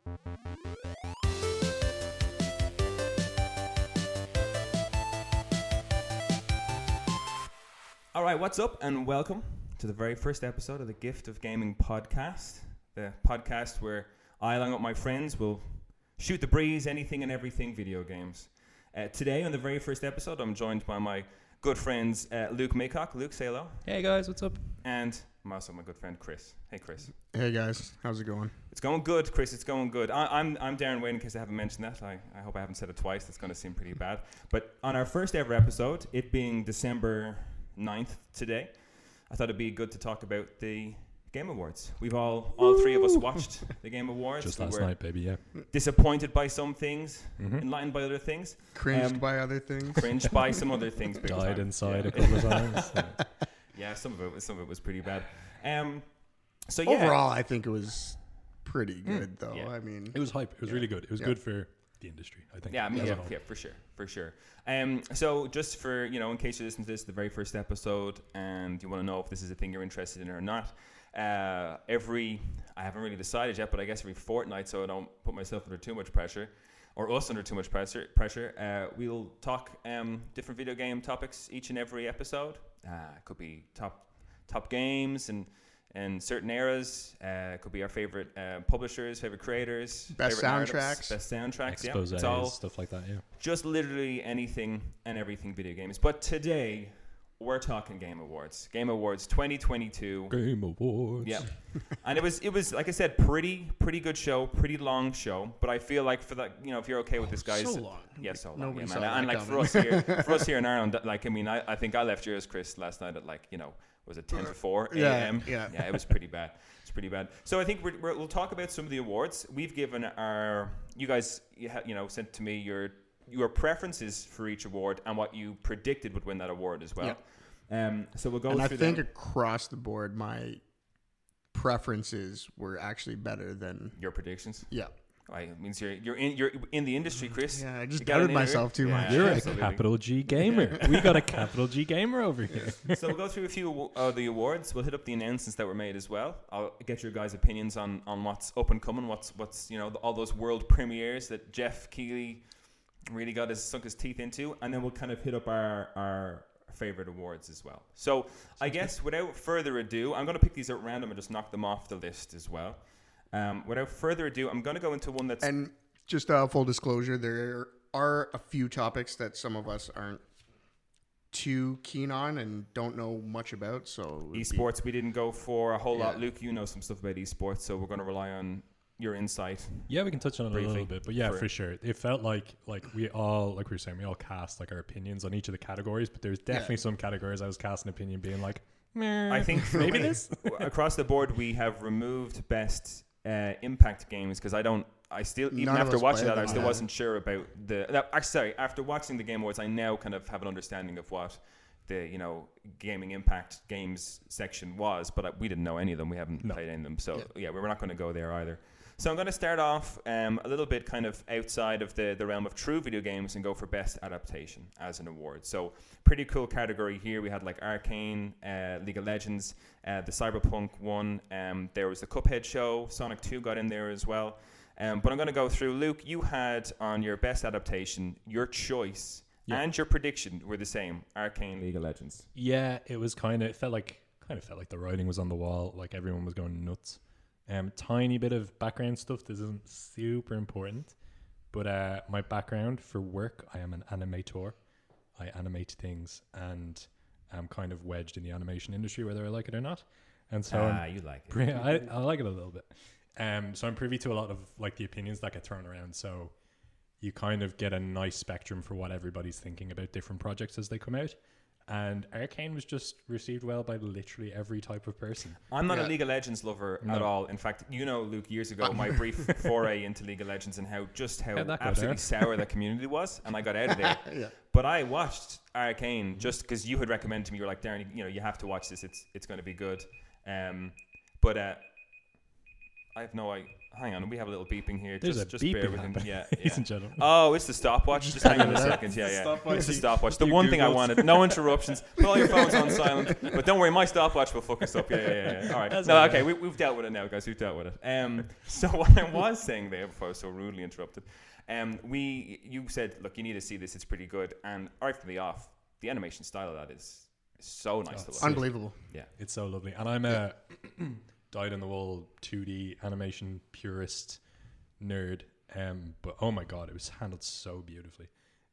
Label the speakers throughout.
Speaker 1: All right, what's up, and welcome to the very first episode of the Gift of Gaming podcast, the podcast where I, along with my friends, will shoot the breeze, anything and everything video games. Today, on the very first episode, I'm joined by my good friends Luke Maycock. Luke, say hello.
Speaker 2: Hey guys, what's up?
Speaker 1: And I'm also my good friend Chris. Hey, Chris.
Speaker 3: Hey guys, how's it going?
Speaker 1: It's going good, Chris. It's going good. I'm Darren Wade, in case I haven't mentioned that. I hope I haven't said it twice. That's going to seem pretty bad. But on our first ever episode, it being December 9th today, I thought it'd be good to talk about the Game Awards. We've all three of us watched the Game Awards.
Speaker 2: Just last night, baby, yeah.
Speaker 1: Disappointed by some things, enlightened by other things.
Speaker 3: Cringed by other things.
Speaker 1: Cringed by some other things.
Speaker 2: Died inside a couple of times.
Speaker 1: Yeah, some of it was pretty bad. So
Speaker 3: yeah. Overall, I think it was pretty good, though.
Speaker 1: Yeah.
Speaker 3: I mean,
Speaker 2: it was hype. It was really good. It was good for the industry, I think.
Speaker 1: Yeah, for sure. So just for, in case you listen to this, the very first episode, and you want to know if this is a thing you're interested in or not, I haven't really decided yet, but I guess every fortnight, so I don't put myself under too much pressure, or us under too much pressure, we'll talk different video game topics each and every episode. It could be top games and certain eras. It could be our favorite publishers, favorite creators,
Speaker 3: best soundtracks.
Speaker 2: Exposés,
Speaker 1: it's all
Speaker 2: stuff like that, yeah.
Speaker 1: Just literally anything and everything video games. But today, we're talking Game Awards. Game Awards 2022.
Speaker 2: Game Awards.
Speaker 1: Yeah. And it was like I said, pretty good show, pretty long show. But I feel like for that, if you're okay with this, guys.
Speaker 3: So long.
Speaker 1: Yeah, so long.
Speaker 3: Nobody
Speaker 1: Yeah,
Speaker 3: saw
Speaker 1: man. And like for us here in Ireland, I think I left yours, Chris, last night at was it 10 to 4 a.m.?
Speaker 3: Yeah.
Speaker 1: Yeah, it was pretty bad. It's pretty bad. So I think we'll talk about some of the awards. We've given you guys sent to me your preferences for each award and what you predicted would win that award as well.
Speaker 3: Yeah.
Speaker 1: So we'll go
Speaker 3: and
Speaker 1: through
Speaker 3: I think across the board, my preferences were actually better than
Speaker 1: your predictions.
Speaker 3: Yeah.
Speaker 1: It means you're in the industry, Chris.
Speaker 3: Yeah, I just doubted myself too much.
Speaker 2: You're a capital G gamer. We got a capital G gamer over here.
Speaker 1: So we'll go through a few of the awards. We'll hit up the announcements that were made as well. I'll get your guys' opinions on what's up and coming, what's all those world premieres that Jeff Keighley really sunk his teeth into, and then we'll kind of hit up our favorite awards as well. So I guess without further ado, I'm going to pick these at random and just knock them off the list as well. Without further ado, I'm going to go into one that's...
Speaker 3: And just full disclosure, there are a few topics that some of us aren't too keen on and don't know much about. So
Speaker 1: esports, we didn't go for a whole lot. Luke, you know some stuff about esports, so we're going to rely on your insight.
Speaker 2: Yeah, we can touch on it a little bit, but yeah, for sure. It felt like we all, like we were saying, we all cast our opinions on each of the categories, but there's definitely some categories I was casting an opinion being like, meh,
Speaker 1: I think
Speaker 2: maybe this.
Speaker 1: Across the board, we have removed best impact games because I still, even after watching that, I still wasn't sure about after watching the Game Awards, I now kind of have an understanding of what the gaming impact games section was, but we didn't know any of them. We haven't played any of them, so we're not going to go there either. So I'm going to start off a little bit kind of outside of the realm of true video games and go for best adaptation as an award. So pretty cool category here. We had like Arcane, League of Legends, the Cyberpunk one. There was the Cuphead show. Sonic 2 got in there as well. But I'm going to go through. Luke, you had on your best adaptation, your choice and your prediction were the same. Arcane, League of Legends.
Speaker 2: Yeah, it was kind of felt like the writing was on the wall. Like everyone was going nuts. Tiny bit of background stuff. This isn't super important, but my background for work, I am an animator. I animate things, and I'm kind of wedged in the animation industry, whether I like it or not. And so
Speaker 1: you like it.
Speaker 2: I like it a little bit. So I'm privy to a lot of like the opinions that get thrown around. So you kind of get a nice spectrum for what everybody's thinking about different projects as they come out. And Arcane was just received well by literally every type of person.
Speaker 1: I'm not a League of Legends lover at all. In fact, Luke, years ago, my brief foray into League of Legends and how absolutely sour that community was, and I got out of there. But I watched Arcane just because you had recommended to me. You were like, Darren, you have to watch this. It's going to be good. I have no idea. Hang on, we have a little beeping here.
Speaker 2: There's
Speaker 1: just
Speaker 2: a beeping
Speaker 1: bear with him.
Speaker 2: happening,
Speaker 1: Yeah,
Speaker 2: ladies and gentlemen.
Speaker 1: Oh, it's the stopwatch. Just hang on a second. Yeah. It's the stopwatch. The one thing I wanted. No interruptions. Put all your phones on silent. But don't worry, my stopwatch will fuck us up. Yeah. All right. Okay. We've dealt with it now, guys. We've dealt with it. So what I was saying there before I was so rudely interrupted, you said, look, you need to see this. It's pretty good. And right from the off, the animation style of that is so nice to look.
Speaker 3: Unbelievable.
Speaker 1: Yeah.
Speaker 2: It's so lovely. And I'm a dyed-in-the-wool 2D animation purist nerd. But oh my god, it was handled so beautifully.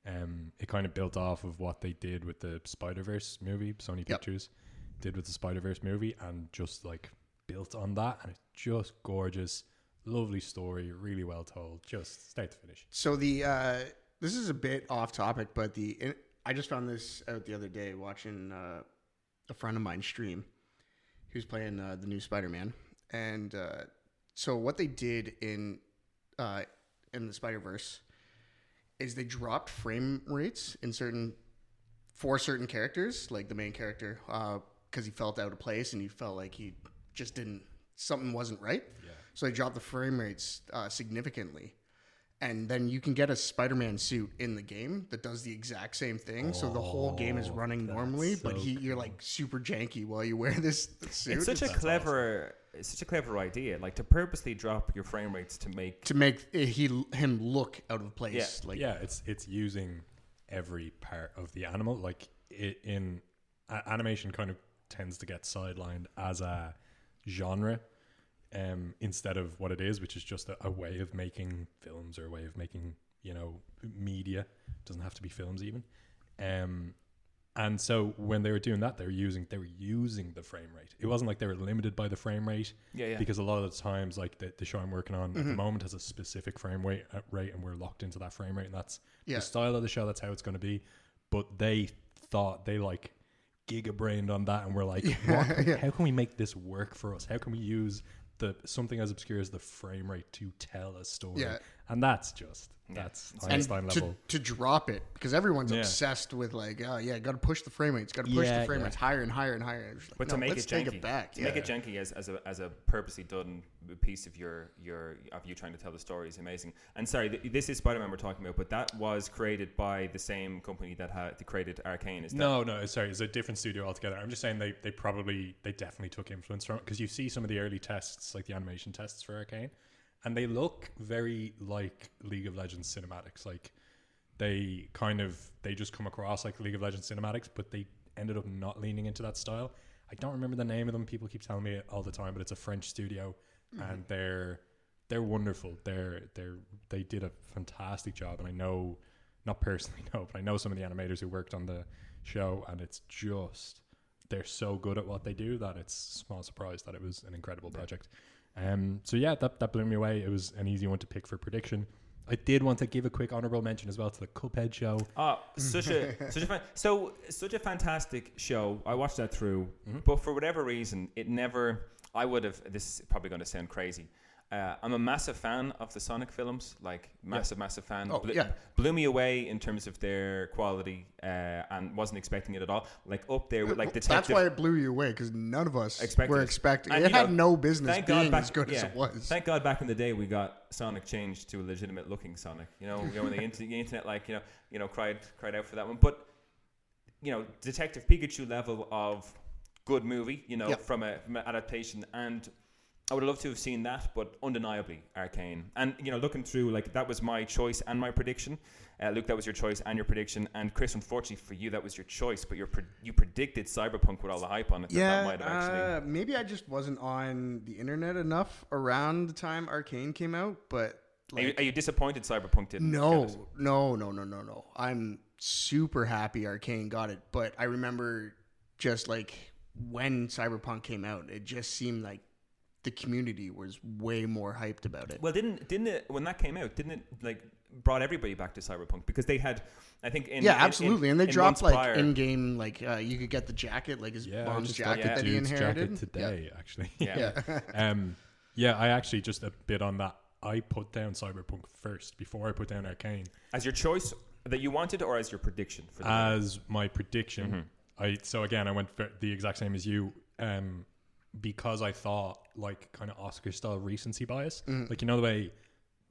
Speaker 2: It kind of built off of what they did with the Spider-Verse movie, Sony Pictures did with the Spider-Verse movie, and just like built on that, and it's just gorgeous, lovely story, really well told, just start to finish.
Speaker 3: So this is a bit off topic, but I just found this out the other day watching a friend of mine stream. He was playing the new Spider-Man, and so what they did in the Spider-Verse is they dropped frame rates for certain characters, like the main character, because he felt out of place and he felt like he just something wasn't right. Yeah. So they dropped the frame rates significantly. And then you can get a Spider-Man suit in the game that does the exact same thing. So the whole game is running normally, but you're like super janky while you wear this suit.
Speaker 1: It's such a clever idea, like to purposely drop your frame rates to make
Speaker 3: him look out of place.
Speaker 2: Yeah. It's using every part of the animal. Like animation kind of tends to get sidelined as a genre. Instead of what it is, which is just a way of making films or a way of making, media. It doesn't have to be films even. And so when they were doing that, they were using the frame rate. It wasn't like they were limited by the frame rate. Yeah. Because a lot of the times, like the show I'm working on at the moment has a specific frame rate, and we're locked into that frame rate, and that's the style of the show. That's how it's going to be. But they thought they like giga-brained on that, and we're like, how can we make this work for us? How can we use something as obscure as the frame rate to tell a story? And that's Einstein level.
Speaker 3: To drop it, because everyone's obsessed with like, got to push the frame rates, got to push the frame rates higher and higher and higher. Like,
Speaker 1: but to make it janky,
Speaker 3: take it back.
Speaker 1: Make it janky as a purposely done piece of you trying to tell the story is amazing. And sorry, this is Spider-Man we're talking about, but that was created by the same company that created Arcane.
Speaker 2: No, sorry, it's a different studio altogether. I'm just saying they definitely took influence from it, because you see some of the early tests, like the animation tests for Arcane, and they look very like League of Legends cinematics. Like they just come across like League of Legends cinematics, but they ended up not leaning into that style. I don't remember the name of them. People keep telling me it all the time, but it's a French studio, and they're wonderful. They did a fantastic job, and I know, not personally no, but I know some of the animators who worked on the show, and it's just, they're so good at what they do that it's a small surprise that it was an incredible project. So that blew me away. It was an easy one to pick for prediction. I did want to give a quick honorable mention as well to the Cuphead show.
Speaker 1: Such a fantastic show. I watched that through, but for whatever reason, this is probably going to sound crazy. I'm a massive fan of the Sonic films, like massive fan. Blew me away in terms of their quality, and wasn't expecting it at all. Like up there with like Detective.
Speaker 3: That's why it blew you away, because none of us were expecting. And it had no business being as good as it was.
Speaker 1: Thank God back in the day we got Sonic changed to a legitimate looking Sonic. When the internet cried out for that one. But Detective Pikachu level of good movie, from an adaptation, and I would love to have seen that, but undeniably Arcane. And, looking through, like, that was my choice and my prediction. Luke, that was your choice and your prediction. And Chris, unfortunately for you, that was your choice, but you predicted Cyberpunk with all the hype on it.
Speaker 3: Yeah,
Speaker 1: that might have actually...
Speaker 3: maybe I just wasn't on the internet enough around the time Arcane came out, but...
Speaker 1: Are you disappointed Cyberpunk didn't get it?
Speaker 3: No. I'm super happy Arcane got it, but I remember just, like, when Cyberpunk came out, it just seemed like the community was way more hyped about it.
Speaker 1: Well, didn't it when that came out? Didn't it like brought everybody back to Cyberpunk, because they had, I think,
Speaker 3: absolutely, and they dropped like in-game, like you could get the jacket, like his mom's jacket that he inherited
Speaker 2: today, actually. I actually, just a bit on that. I put down Cyberpunk first before I put down Arcane
Speaker 1: as your choice that you wanted, or as your prediction for
Speaker 2: as my prediction. I went for the exact same as you. because I thought like kind of Oscar style recency bias. Like, you know, the way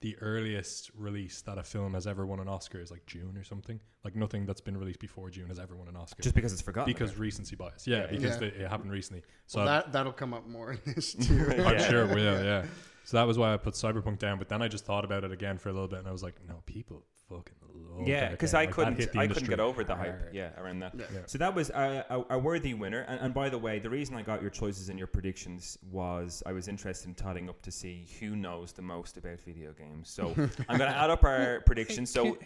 Speaker 2: the earliest release that a film has ever won an Oscar is like June or something. Like nothing that's been released before June has ever won an Oscar.
Speaker 1: Just because it's forgotten.
Speaker 2: Because recency bias. Yeah, because it happened recently. So
Speaker 3: that'll come up more in this too.
Speaker 2: I'm sure it will, yeah. So that was why I put Cyberpunk down, but then I just thought about it again for a little bit and I was like, no, people fucking love
Speaker 1: yeah, because I couldn't get over the
Speaker 2: hard.
Speaker 1: hype around that.
Speaker 2: Yeah.
Speaker 1: So that was a worthy winner. And by the way, the reason I got your choices and your predictions was I was interested in totting up to see who knows the most about video games. So I'm going to add up our predictions. So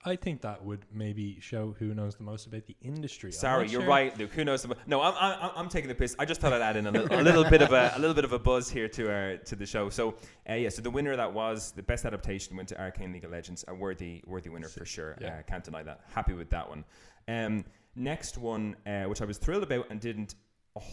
Speaker 2: I think that would maybe show who knows the most about the industry.
Speaker 1: Sorry, you're right, Luke. Who knows the most? No, I'm taking the piss. I just thought I'd add in a little bit of a buzz here to the show. So so the winner that was the best adaptation went to Arcane League of Legends, a worthy winner for sure.
Speaker 2: Yeah.
Speaker 1: Can't deny that. Happy with that one. Next one, which I was thrilled about and didn't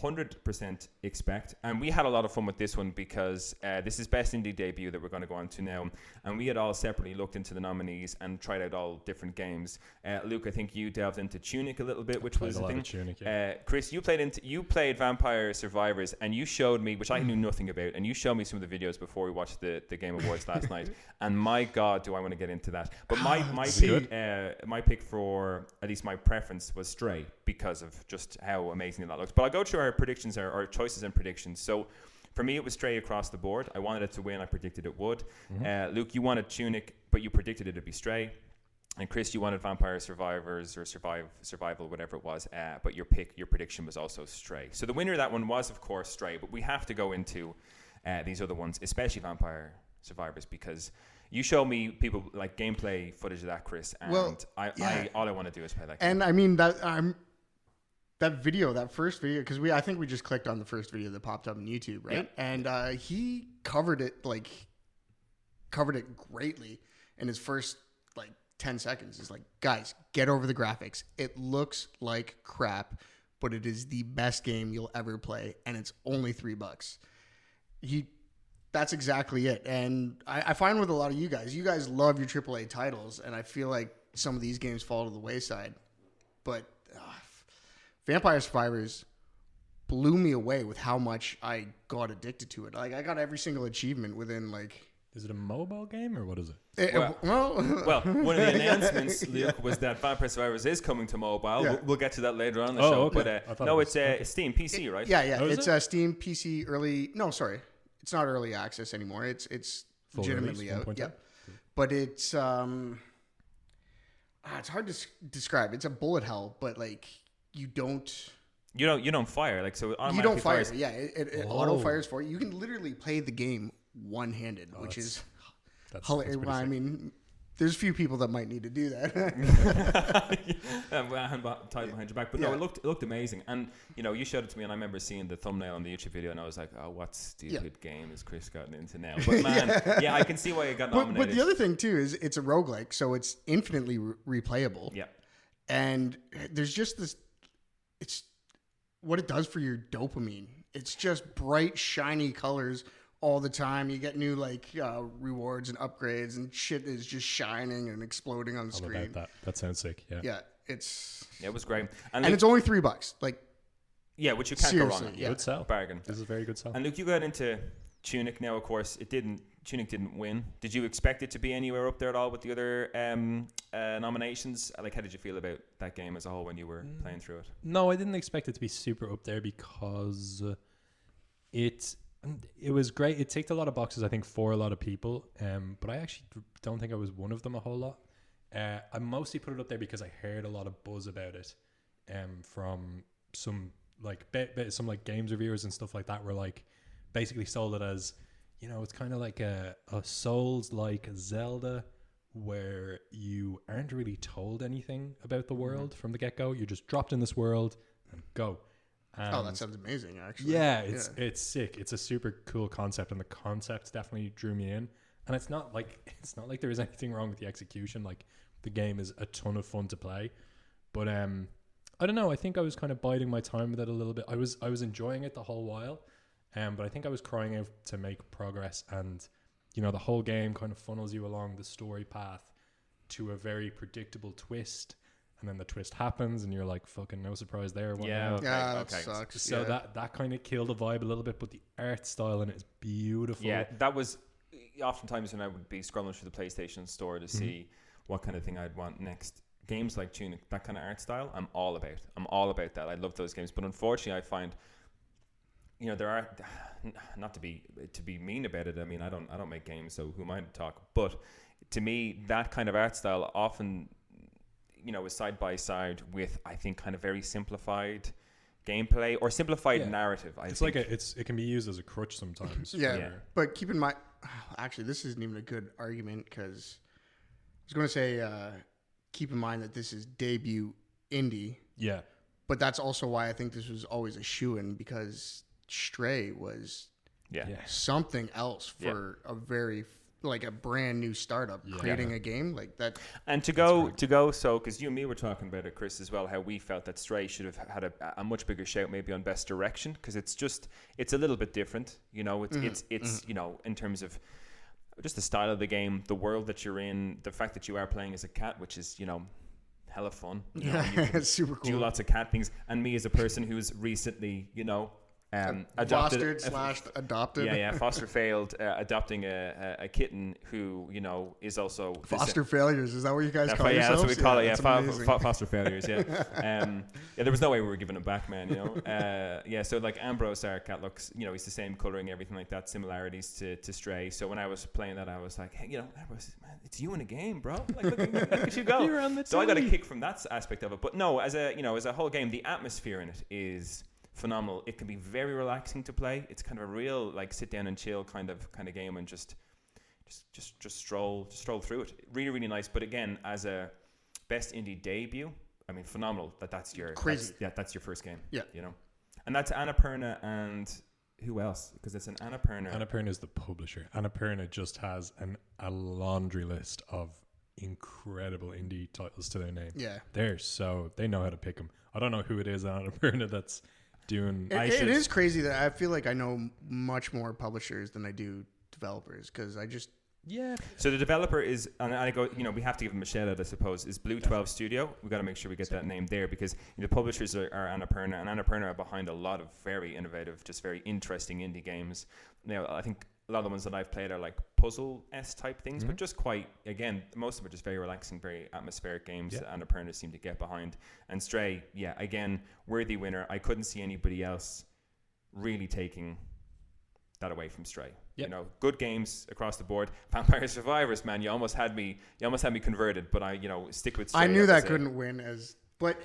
Speaker 1: 100% expect, and we had a lot of fun with this one because this is best indie debut that we're going to go on to now, and we had all separately looked into the nominees and tried out all different games. Luke, I think you delved into Tunic a little bit, which was the thing.
Speaker 2: Tunic, yeah.
Speaker 1: Chris, you played Vampire Survivors, and you showed me, which I knew nothing about, and you showed me some of the videos before we watched the Game Awards last night, and my God, do I want to get into that. But my pick for, at least my preference, was Stray, because of just how amazing that looks. But I'll go through our predictions, our choices and predictions. So for me, it was Stray across the board. I wanted it to win. I predicted it would. Luke, you wanted Tunic, but you predicted it to be Stray. And Chris, you wanted Vampire Survivors or Survival, whatever it was. But your prediction was also Stray. So the winner of that one was, of course, Stray. But we have to go into these other ones, especially Vampire Survivors, because you show me people like gameplay footage of that, Chris, and all I want to do is play that game.
Speaker 3: And I mean that first video, because I think we just clicked on the first video that popped up on YouTube, right? Yeah. And he covered it greatly in his first 10 seconds. He's like, guys, get over the graphics. It looks like crap, but it is the best game you'll ever play, and it's only $3. That's exactly it. And I find with a lot of you guys love your AAA titles, and I feel like some of these games fall to the wayside. But Vampire Survivors blew me away with how much I got addicted to it. I got every single achievement within
Speaker 2: Is it a mobile game or what is it?
Speaker 1: Well, one of the announcements, Luke, was that Vampire Survivors is coming to mobile.
Speaker 3: Yeah.
Speaker 1: we'll get to that later on in the show.
Speaker 2: Okay.
Speaker 1: But it's Steam PC, right?
Speaker 3: Yeah.
Speaker 2: Oh,
Speaker 3: It's Steam PC early. No, sorry, it's not early access anymore. It's
Speaker 2: Full
Speaker 3: legitimately
Speaker 2: release,
Speaker 3: out. Yeah, but it's hard to describe. It's a bullet hell, but you don't
Speaker 1: fire, so it automatically
Speaker 3: you don't fire.
Speaker 1: fires.
Speaker 3: Yeah, it auto fires for you. You can literally play the game one-handed, which is hilarious. Well, I mean, there's a few people that might need to do that.
Speaker 1: Tied behind your back, but no, it looked amazing. And you showed it to me, and I remember seeing the thumbnail on the YouTube video, and I was like, "Oh, what stupid game has Chris gotten into now?" But man, I can see why it got nominated.
Speaker 3: But the other thing too is it's a roguelike, so it's infinitely replayable.
Speaker 1: Yeah,
Speaker 3: and there's just this. It's what it does for your dopamine. It's just bright, shiny colors all the time. You get new rewards and upgrades, and shit is just shining and exploding on the screen.
Speaker 2: About that sounds sick. Yeah.
Speaker 3: Yeah,
Speaker 1: it was great,
Speaker 3: and it's only $3.
Speaker 1: Which you can't go wrong.
Speaker 3: Yeah.
Speaker 2: Good sell.
Speaker 1: Bargain.
Speaker 2: This is a very good sell.
Speaker 1: And Luke, you got into Tunic. Now, of course, Tunic didn't win. Did you expect it to be anywhere up there at all with the other nominations? How did you feel about that game as a whole when you were playing through it?
Speaker 2: No, I didn't expect it to be super up there because it was great. It ticked a lot of boxes, I think, for a lot of people. But I actually don't think I was one of them a whole lot. I mostly put it up there because I heard a lot of buzz about it from some some games reviewers and stuff like that were basically sold it as, it's kind of like a Souls-like Zelda where you aren't really told anything about the world from the get-go. You're just dropped in this world and go.
Speaker 3: That sounds amazing, actually.
Speaker 2: Yeah, it's sick. It's a super cool concept, and the concept definitely drew me in. And it's not like there is anything wrong with the execution. The game is a ton of fun to play, but I don't know. I think I was kind of biding my time with it a little bit. I was enjoying it the whole while, but I think I was crying out to make progress. And the whole game kind of funnels you along the story path to a very predictable twist. and then the twist happens, and you're like, fucking no surprise there. What
Speaker 1: Yeah,
Speaker 2: now?
Speaker 3: that sucks.
Speaker 2: So that kind of killed the vibe a little bit, but the art style in it is beautiful.
Speaker 1: Yeah, that was oftentimes when I would be scrolling through the PlayStation store to see what kind of thing I'd want next. Games like Tunic, that kind of art style, I'm all about that. I love those games, but unfortunately, I find, you know, there are, not to be mean about it. I mean, I don't make games, so who am I to talk? But to me, that kind of art style often, you know, is side by side with, I think, kind of very simplified gameplay or simplified narrative.
Speaker 2: It's think. Like it can be used as a crutch sometimes.
Speaker 3: But keep in mind, actually, this isn't even a good argument, because I was going to say, keep in mind that this is debut indie.
Speaker 2: Yeah.
Speaker 3: But that's also why I think this was always a shoo-in, because Stray was something else for a very, like, a brand new startup creating a game like that.
Speaker 1: And to go, so, because you and me were talking about it, Chris, as well, how we felt that Stray should have had a much bigger shout maybe on best direction, because it's a little bit different, you know, it's you know, in terms of just the style of the game, the world that you're in, the fact that you are playing as a cat, which is, you know, hella fun. You know, you
Speaker 3: it's super cool.
Speaker 1: do lots of cat things. And me as a person who's recently, you know, adopted
Speaker 3: / adopted.
Speaker 1: Yeah, foster failed, adopting a kitten who, you know, is also
Speaker 3: foster failures. Is that what you guys call yourselves?
Speaker 1: Yeah, that's what we call it.
Speaker 3: Yeah,
Speaker 1: foster failures. Yeah, there was no way we were giving him back, man. You know, so like Ambrose, our cat, looks, you know, he's the same coloring, everything like that, similarities to Stray. So when I was playing that, I was like, hey, you know, Ambrose, man, it's you in a game, bro. Like, look at you go.
Speaker 2: You're on the
Speaker 1: so I got a kick from that aspect of it. But no, as a whole game, the atmosphere in it is phenomenal. It can be very relaxing to play. It's kind of a real, like, sit down and chill kind of game, and just stroll through it. Really, really nice. But again, as a best indie debut, I mean, phenomenal that's your
Speaker 3: crazy.
Speaker 1: That's your first game.
Speaker 3: Yeah,
Speaker 1: you know, and that's Annapurna, and who else? Because it's an Annapurna.
Speaker 2: Annapurna is the publisher. Annapurna just has a laundry list of incredible indie titles to their name.
Speaker 3: Yeah,
Speaker 2: they know how to pick them. I don't know who it is at Annapurna that's doing.
Speaker 3: It is crazy that I feel like I know much more publishers than I do developers, because I just
Speaker 1: So the developer is, and I go, you know, we have to give them a shout out, I suppose, is Blue 12 Studio. We've got to make sure we get that name there, because the publishers are Annapurna, and Annapurna are behind a lot of very innovative, just very interesting indie games. Now, I think a lot of the ones that I've played are like puzzle-esque type things, but just quite, again, most of them are just very relaxing, very atmospheric games that Annapurna seem to get behind. And Stray, again, worthy winner. I couldn't see anybody else really taking that away from Stray. You know, good games across the board. Vampire Survivors, man, you almost had me converted, but I, you know, stick with Stray.
Speaker 3: I knew that couldn't win, but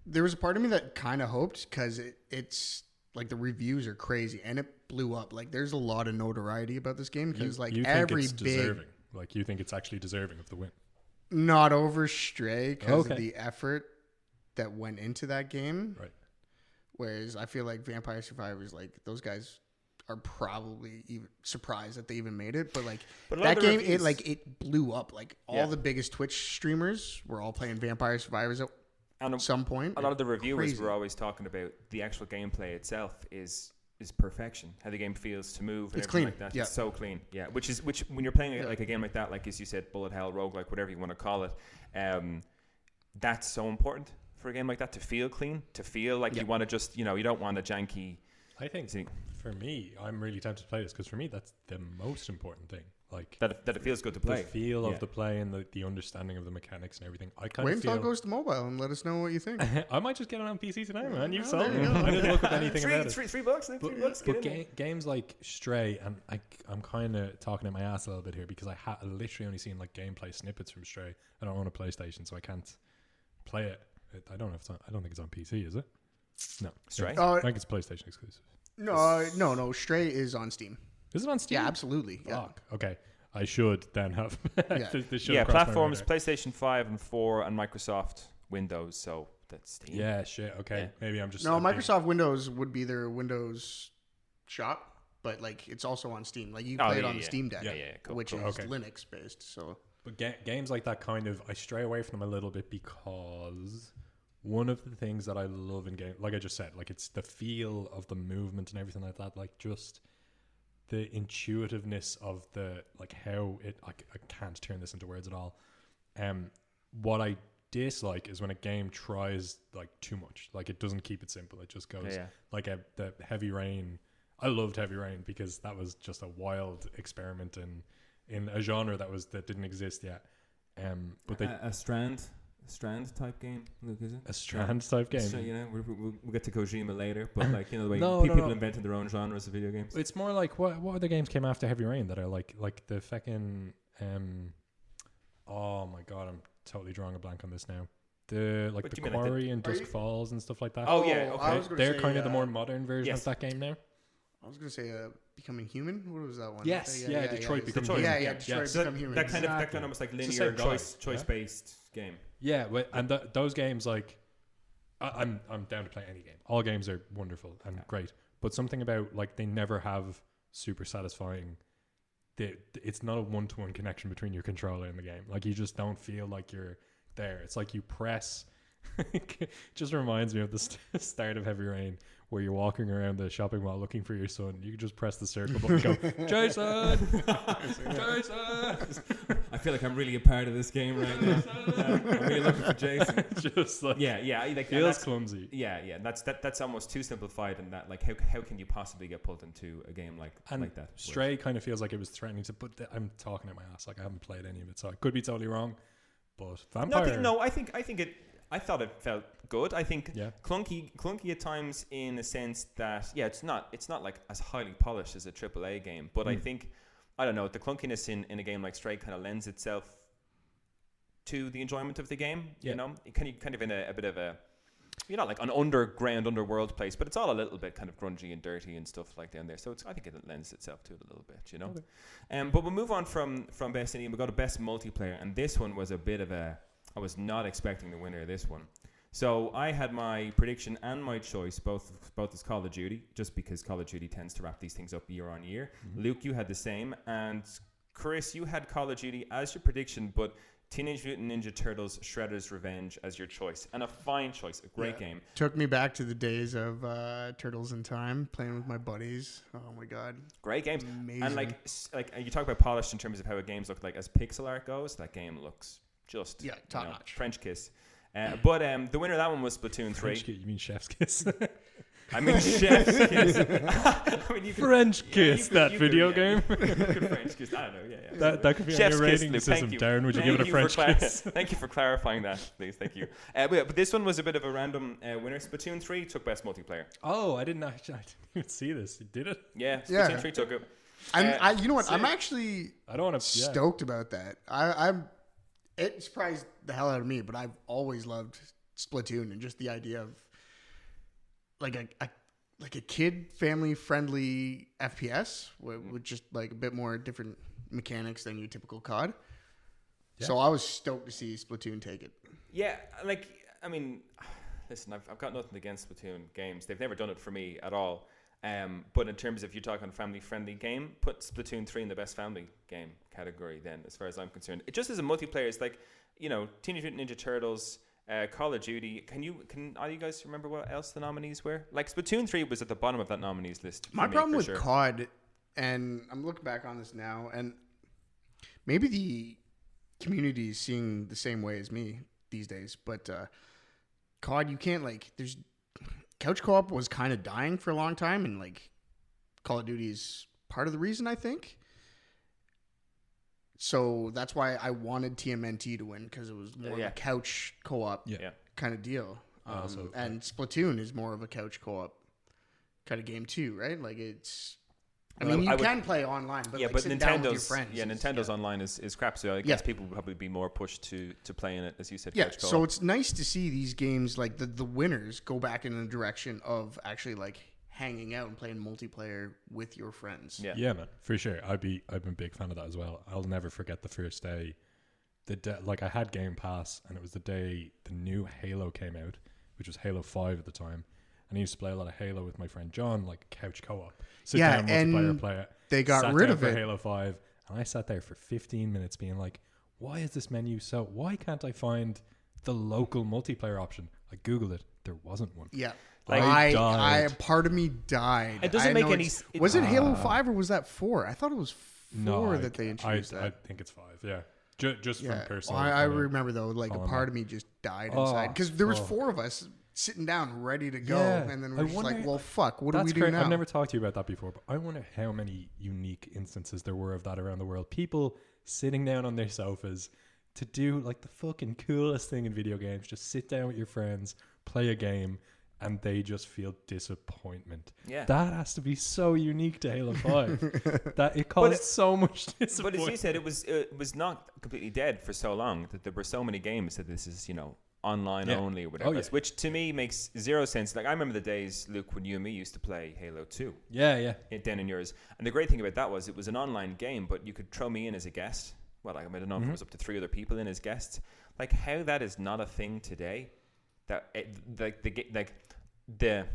Speaker 3: there was a part of me that kind of hoped, because it's like the reviews are crazy and it blew up. Like, there's a lot of notoriety about this game, because like
Speaker 2: you
Speaker 3: every
Speaker 2: think it's deserving. Like, you think it's actually deserving of the win.
Speaker 3: Not over Stray, because of the effort that went into that game.
Speaker 2: Right.
Speaker 3: Whereas I feel like Vampire Survivors, like, those guys are probably even surprised that they even made it. But like, that game, it blew up. Like, all the biggest Twitch streamers were all playing Vampire Survivors at some point.
Speaker 1: A lot of the reviewers were always talking about the actual gameplay itself is perfection. How the game feels to move and
Speaker 3: it's
Speaker 1: everything
Speaker 3: clean.
Speaker 1: like that.
Speaker 3: Yeah.
Speaker 1: It's so clean. Yeah. Which when you're playing like a game like that, like as you said, bullet hell, roguelike, whatever you want to call it, that's so important for a game like that, to feel clean, to feel like you want to just, you know, you don't want a janky.
Speaker 2: I think for me, I'm really tempted to play this, because for me, that's the most important thing. Like,
Speaker 1: that it feels good to play.
Speaker 2: The feel of the play and the understanding of the mechanics and everything. I kind
Speaker 3: Wait
Speaker 2: of
Speaker 3: until it goes to mobile and let us know what you think.
Speaker 2: I might just get it on PC tonight, man. You've sold me. I didn't look up anything about it.
Speaker 1: $3.
Speaker 2: But games like Stray, and I'm kind of talking in my ass a little bit here, because I literally only seen like gameplay snippets from Stray. I don't own a PlayStation, so I can't play it. I don't know if it's on, I don't think it's on PC, is it? No.
Speaker 1: Stray?
Speaker 2: I think it's PlayStation exclusive.
Speaker 3: No. Stray is on Steam.
Speaker 2: Is it on Steam?
Speaker 3: Yeah, absolutely. Yeah.
Speaker 2: Fuck. Okay. I should then have.
Speaker 1: Platforms PlayStation 5 and 4 and Microsoft Windows. So that's Steam.
Speaker 2: Yeah, shit. Okay. Yeah. Maybe I'm just.
Speaker 3: No, Microsoft Windows would be their Windows shop, but like, it's also on Steam. Like, you play it on the Steam Deck,
Speaker 1: cool,
Speaker 3: which is Linux based. So.
Speaker 2: But games like that, kind of, I stray away from them a little bit, because one of the things that I love in game, like I just said, like, it's the feel of the movement and everything like that, like just the intuitiveness of the, like, how it, I can't turn this into words at all. What I dislike is when a game tries like too much. Like it doesn't keep it simple. It just goes like the Heavy Rain. I loved Heavy Rain because that was just a wild experiment in a genre that didn't exist yet. But
Speaker 1: a Strand type game, Luke, is it?
Speaker 2: A Strand type game.
Speaker 1: So, you know, we'll get to Kojima later, but like, you know, the way people invented their own genres of video games.
Speaker 2: It's more like what other games came after Heavy Rain that are like the fucking oh my god, I'm totally drawing a blank on this now. The Quarry and Dusk Falls and stuff like that.
Speaker 1: Oh yeah, okay.
Speaker 2: They're kind of the more modern version of that game now.
Speaker 3: I was going to say Becoming Human. What was that one?
Speaker 2: Yes, Detroit Become Human.
Speaker 3: Detroit Become Human.
Speaker 1: That kind of almost like linear choice based game.
Speaker 2: Yeah, and those games, like I'm down to play any game. All games are wonderful and great, but something about like they never have super satisfying. It's not a one-to-one connection between your controller and the game. Like you just don't feel like you're there. It's like you press. It just reminds me of the start of Heavy Rain, where you're walking around the shopping mall looking for your son. You can just press the circle button and go, Jason! Jason!
Speaker 1: I feel like I'm really a part of this game right now. I'm really looking for Jason.
Speaker 2: Just like,
Speaker 1: like
Speaker 2: feels clumsy.
Speaker 1: Yeah. That's almost too simplified, and that like how can you possibly get pulled into a game like that?
Speaker 2: Stray kind of feels like it was threatening to, but I'm talking at my ass. Like I haven't played any of it, so I could be totally wrong. But Vampire.
Speaker 1: I thought it felt good. I think clunky at times in a sense that it's not like as highly polished as a AAA game, but I think I don't know, the clunkiness in a game like Stray kind of lends itself to the enjoyment of the game. You know, kind of in a bit of a, you know, like an underworld place, but it's all a little bit kind of grungy and dirty and stuff like down there. So I think it lends itself to it a little bit, you know. Okay. But we'll move on from Best Indie and we'll go to Best Multiplayer, and this one was a bit of a. I was not expecting the winner of this one. So I had my prediction and my choice both as Call of Duty, just because Call of Duty tends to wrap these things up year on year. Mm-hmm. Luke, you had the same. And Chris, you had Call of Duty as your prediction, but Teenage Mutant Ninja Turtles Shredder's Revenge as your choice. And a fine choice, a great game.
Speaker 3: Took me back to the days of Turtles in Time, playing with my buddies. Oh my god.
Speaker 1: Great games.
Speaker 3: Amazing.
Speaker 1: And like you talk about polished in terms of how a games look like as pixel art goes, that game looks just
Speaker 3: top notch.
Speaker 1: French kiss. But the winner of that one was Splatoon 3.
Speaker 2: French kiss, you mean Chef's Kiss?
Speaker 1: I mean Chef's Kiss. I mean,
Speaker 2: French Kiss, video game.
Speaker 1: You could French kiss. I don't know. Yeah.
Speaker 2: That could be Chef's on your rating system. Darren, would you give it a French kiss?
Speaker 1: Thank you for clarifying that, please. Thank you. But this one was a bit of a random winner. Splatoon 3 took Best Multiplayer.
Speaker 2: Oh, I didn't even see this. You did it?
Speaker 1: Yeah, Splatoon 3 took it.
Speaker 3: You know what? I'm actually stoked about that. It surprised the hell out of me, but I've always loved Splatoon and just the idea of like a kid family friendly FPS with just like a bit more different mechanics than your typical COD. Yeah. So I was stoked to see Splatoon take it.
Speaker 1: Yeah, like I mean, listen, I've got nothing against Splatoon games. They've never done it for me at all. But in terms of you talking family-friendly game, put Splatoon 3 in the best family game category then, as far as I'm concerned. It just as a multiplayer, it's like, you know, Teenage Mutant Ninja Turtles, Call of Duty. Can all you guys remember what else the nominees were? Like Splatoon 3 was at the bottom of that nominees list.
Speaker 3: My problem with COD, and I'm looking back on this now, and maybe the community is seeing the same way as me these days, but COD, you can't there's... Couch co-op was kind of dying for a long time, and like Call of Duty is part of the reason, I think. So that's why I wanted TMNT to win, because it was more of a couch co-op kind of deal. And Splatoon is more of a couch co-op kind of game too, right? Like it's... I mean, you can play online, but but sit down with your friends.
Speaker 1: Yeah, Nintendo's online is crap, so I guess people would probably be more pushed to play in it, as you said.
Speaker 3: Yeah, so it's nice to see these games, like the winners, go back in the direction of actually like hanging out and playing multiplayer with your friends.
Speaker 2: Yeah, man, for sure. I've been a big fan of that as well. I'll never forget the first day. I had Game Pass, and it was the day the new Halo came out, which was Halo 5 at the time. And I used to play a lot of Halo with my friend John, like couch co-op. Sit down, multiplayer, play it.
Speaker 3: They got rid of it.
Speaker 2: Halo 5, and I sat there for 15 minutes being like, why is this menu so... Why can't I find the local multiplayer option? I Googled it. There wasn't one.
Speaker 3: Yeah.
Speaker 2: I
Speaker 3: part of me died.
Speaker 1: It doesn't make any...
Speaker 3: Was it Halo 5 or was that 4? I thought it was 4 that they introduced that.
Speaker 2: I think it's 5, yeah. Just from personal.
Speaker 3: I remember though, like a part of me just died inside because there was 4 of us sitting down ready to go, and then we're just like, well, fuck, what do we do now?
Speaker 2: I've never talked to you about that before, but I wonder how many unique instances there were of that around the world. People sitting down on their sofas to do like the fucking coolest thing in video games. Just sit down with your friends, play a game, and they just feel disappointment.
Speaker 1: Yeah.
Speaker 2: That has to be so unique to Halo 5. That it caused so much disappointment.
Speaker 1: But as you said, it was not completely dead for so long that there were so many games that this is, online only or whatever. Which to me makes zero sense. Like I remember the days, Luke, when you and me used to play Halo 2.
Speaker 2: Yeah.
Speaker 1: Den and yours. And the great thing about that was it was an online game, but you could throw me in as a guest. Well, I don't know if it was up to 3 other people in as guests. Like how that is not a thing today. That the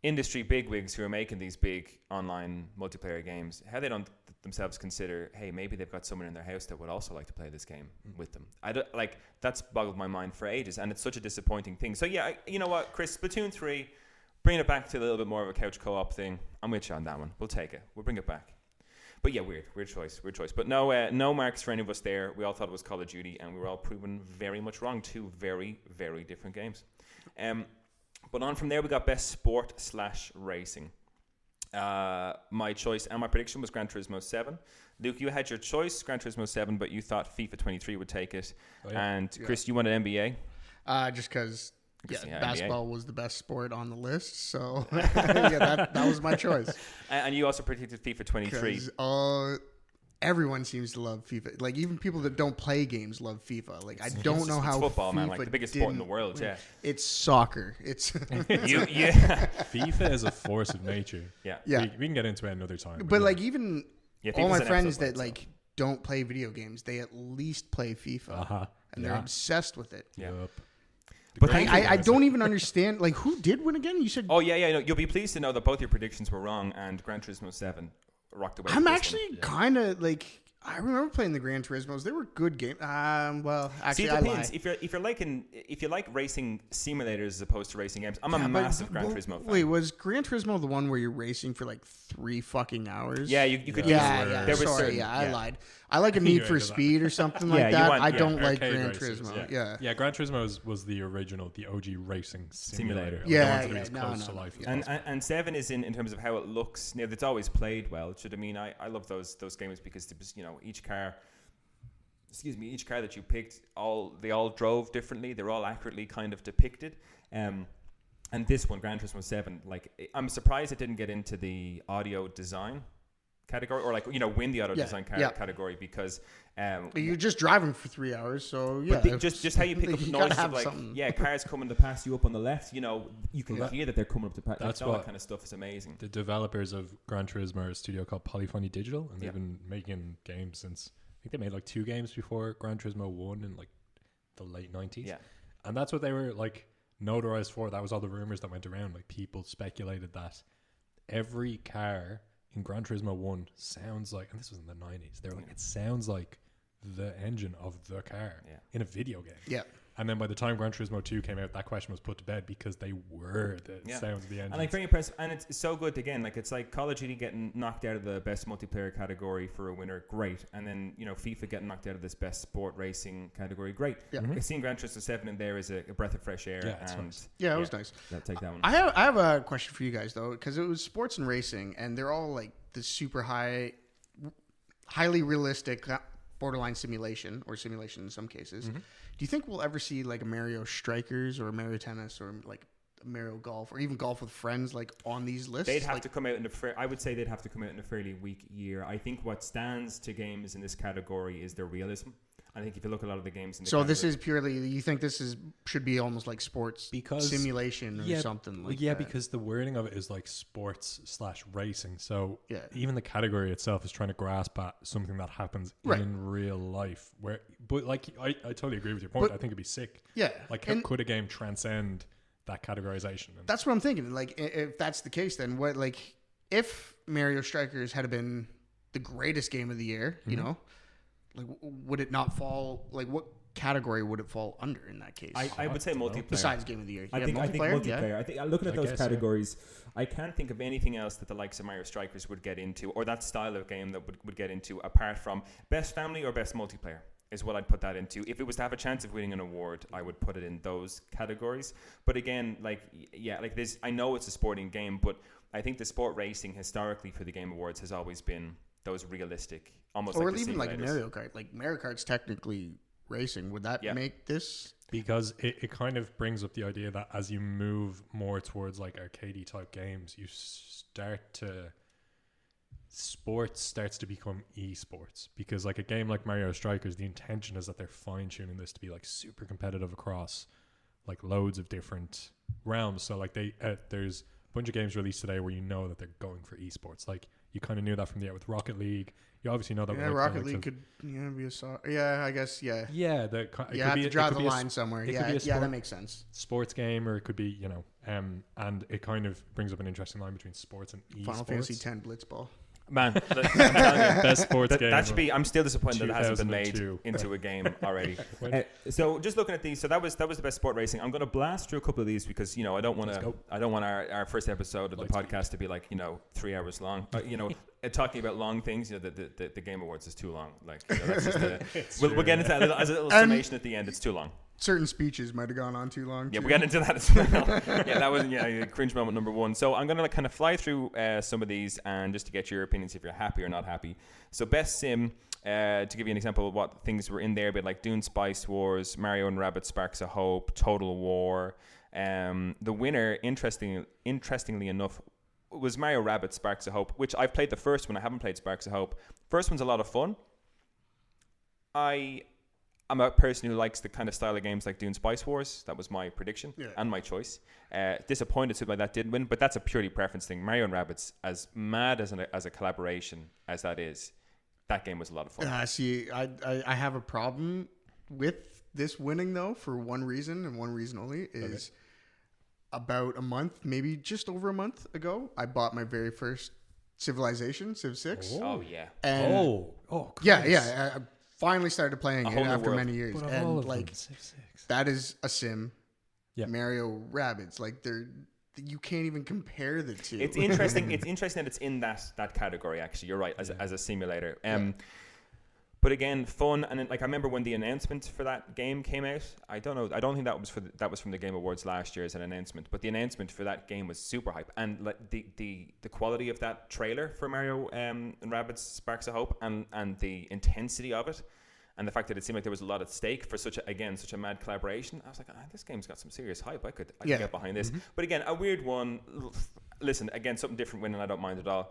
Speaker 1: industry bigwigs who are making these big online multiplayer games, how they don't themselves consider, hey, maybe they've got someone in their house that would also like to play this game with them. I don't that's boggled my mind for ages, and it's such a disappointing thing. So yeah, you know what, Chris, Splatoon 3, bringing it back to a little bit more of a couch co-op thing. I'm with you on that one. We'll take it. We'll bring it back. But yeah, weird choice. But no marks for any of us there. We all thought it was Call of Duty, and we were all proven very much wrong. 2 very, very different games. But on from there, we got best sport/racing. My choice and my prediction was Gran Turismo 7. Luke, you had your choice, Gran Turismo 7, but you thought FIFA 23 would take it. And Chris, you wanted NBA?
Speaker 3: Just because basketball was the best sport on the list. So that was my choice.
Speaker 1: And you also predicted FIFA 23.
Speaker 3: Everyone seems to love FIFA. Like even people that don't play games love FIFA. Like I don't know how
Speaker 1: it's football,
Speaker 3: FIFA
Speaker 1: man, like the biggest sport in the world. Yeah,
Speaker 3: it's soccer. It's
Speaker 2: FIFA is a force of nature.
Speaker 3: Yeah.
Speaker 2: We can get into it another time.
Speaker 3: But like even all my friends that don't play video games, they at least play FIFA, and they're obsessed with it.
Speaker 1: Yeah.
Speaker 3: But I don't even understand. Like who did win again? You said.
Speaker 1: Oh yeah. No, you'll be pleased to know that both your predictions were wrong, and Gran Turismo 7 rocked away.
Speaker 3: I'm actually kind of like I remember playing the Gran Turismos. They were good games. Well, actually,
Speaker 1: it depends. If you like racing simulators as opposed to racing games, I'm a massive Gran Turismo fan.
Speaker 3: Wait, was Gran Turismo the one where you're racing for like 3 fucking hours?
Speaker 1: Yeah, you could.
Speaker 3: I lied. I like a Need for Speed or something like that. I don't like Gran Turismo.
Speaker 2: Yeah, Gran Turismo was the original, the OG racing simulator.
Speaker 3: To
Speaker 2: life.
Speaker 1: And 7 is in terms of how it looks. Now, it's always played well. I love those games because each car that you picked, they all drove differently. They're all accurately kind of depicted. And this one, Gran Turismo 7, I'm surprised it didn't get into the audio design category or win the auto design category because
Speaker 3: you're just driving for 3 hours, so
Speaker 1: just how you pick up noises of cars coming to pass you up on the left, you can hear that they're coming up to pass. That's all that kind of stuff is amazing.
Speaker 2: The developers of Gran Turismo are a studio called Polyphony Digital, and they've been making games since I think they made 2 games before Gran Turismo 1 in the late 90s. And that's what they were notarized for. That was all the rumors that went around. People speculated that every car in Gran Turismo 1 sounds like, and this was in the 90s, they were it sounds like the engine of the car in a video game.
Speaker 3: Yeah.
Speaker 2: And then by the time Gran Turismo 2 came out, that question was put to bed because they were the sounds of the engine.
Speaker 1: And very impressive. And it's so good again. It's like Call of Duty getting knocked out of the best multiplayer category for a winner, great. And then FIFA getting knocked out of this best sport racing category, great. Yeah. Seeing Gran Turismo 7 in there is a breath of fresh air.
Speaker 2: Yeah, nice.
Speaker 3: It was nice.
Speaker 1: I'll take that one.
Speaker 3: I have a question for you guys though, because it was sports and racing, and they're all the super highly realistic, borderline simulation or simulation in some cases. Mm-hmm. Do you think we'll ever see a Mario Strikers or a Mario Tennis or a Mario Golf or even Golf with Friends on these lists?
Speaker 1: They'd have to come out I would say they'd have to come out in a fairly weak year. I think what stands to games in this category is their realism. I think if you look at a lot of the games in the category,
Speaker 3: this is purely, you think this should be almost like sports simulation or something like that?
Speaker 2: Yeah, because the wording of it is sports/racing. So even the category itself is trying to grasp at something that happens in real life. But I totally agree with your point. I think it'd be sick.
Speaker 3: Yeah.
Speaker 2: Could a game transcend that categorization?
Speaker 3: That's what I'm thinking. If that's the case, then what, if Mario Strikers had been the greatest game of the year, would it not fall? What category would it fall under in that case?
Speaker 1: I would say multiplayer.
Speaker 3: Besides game of the year,
Speaker 1: I think multiplayer. Yeah. I think looking at those categories, I can't think of anything else that the likes of Mario Strikers would get into, or that style of game that would get into, apart from best family or best multiplayer. is what I'd put that into. If it was to have a chance of winning an award, I would put it in those categories. But again, like this, I know it's a sporting game, but I think the sport racing historically for the Game Awards has always been those realistic, almost
Speaker 3: or
Speaker 1: like
Speaker 3: even
Speaker 1: the
Speaker 3: like Mario Kart. Like Mario Kart's technically racing. Would that make this?
Speaker 2: Because it kind of brings up the idea that as you move more towards like arcadey type games, you start to sports starts to become esports, because like a game like Mario Strikers, the intention is that they're fine-tuning this to be like super competitive across like loads of different realms. So like there's a bunch of games released today where you know that they're going for esports. Like you kind of knew that from the out with Rocket League. You obviously know that.
Speaker 3: Yeah, Rocket League could be a I guess you
Speaker 2: have
Speaker 3: to draw the line somewhere. Yeah, that makes sense.
Speaker 2: Sports game, or it could be and it kind of brings up an interesting line between sports and esports.
Speaker 3: Final Fantasy X Blitzball.
Speaker 1: Man, I'm telling you,
Speaker 2: best sports game.
Speaker 1: That should be. I'm still disappointed that it hasn't been made into a game already. So just looking at these, so that was the best sport racing. I'm going to blast through a couple of these because I don't want our first episode of the podcast to be like 3 hours long. Talking about long things, the Game Awards is too long. Like that's just we'll get into that as a little summation at the end. It's too long.
Speaker 3: Certain speeches might have gone on too long.
Speaker 1: Yeah, we'll get into that as well. That was cringe moment number one. So I'm going to kind of fly through some of these and just to get your opinions if you're happy or not happy. So best sim, to give you an example of what things were in there, but like Dune Spice Wars, Mario and Rabbids Sparks of Hope, Total War. The winner, interestingly enough, was Mario Rabbids Sparks of Hope, which I've played the first one. I haven't played Sparks of Hope. First one's a lot of fun. I'm a person who likes the kind of style of games like Dune Spice Wars. That was my prediction and my choice. Disappointed something like that didn't win, but that's a purely preference thing. Mario and Rabbids, as mad as a collaboration as that is, that game was a lot of fun.
Speaker 3: See, I have a problem with this winning, though, for one reason and one reason only is about a month, maybe just over a month ago, I bought my very first Civilization, Civ 6.
Speaker 1: Oh, yeah.
Speaker 3: And yeah. I finally started playing it after many years.
Speaker 2: But
Speaker 3: and like, that is a sim. Mario Rabbids. Like, you can't even compare the two.
Speaker 1: It's interesting. It's interesting that it's in that category, actually. You're right, as a simulator. But again, fun, and I remember when the announcement for that game came out. I don't know. I don't think that was from the Game Awards last year as an announcement. But the announcement for that game was super hype, and like the quality of that trailer for Mario and Rabbids Sparks of Hope, and the intensity of it, and the fact that it seemed like there was a lot at stake for such a mad collaboration. I was like, this game's got some serious hype. I could get behind this. Mm-hmm. But again, a weird one. Listen, again, something different winning. I don't mind at all.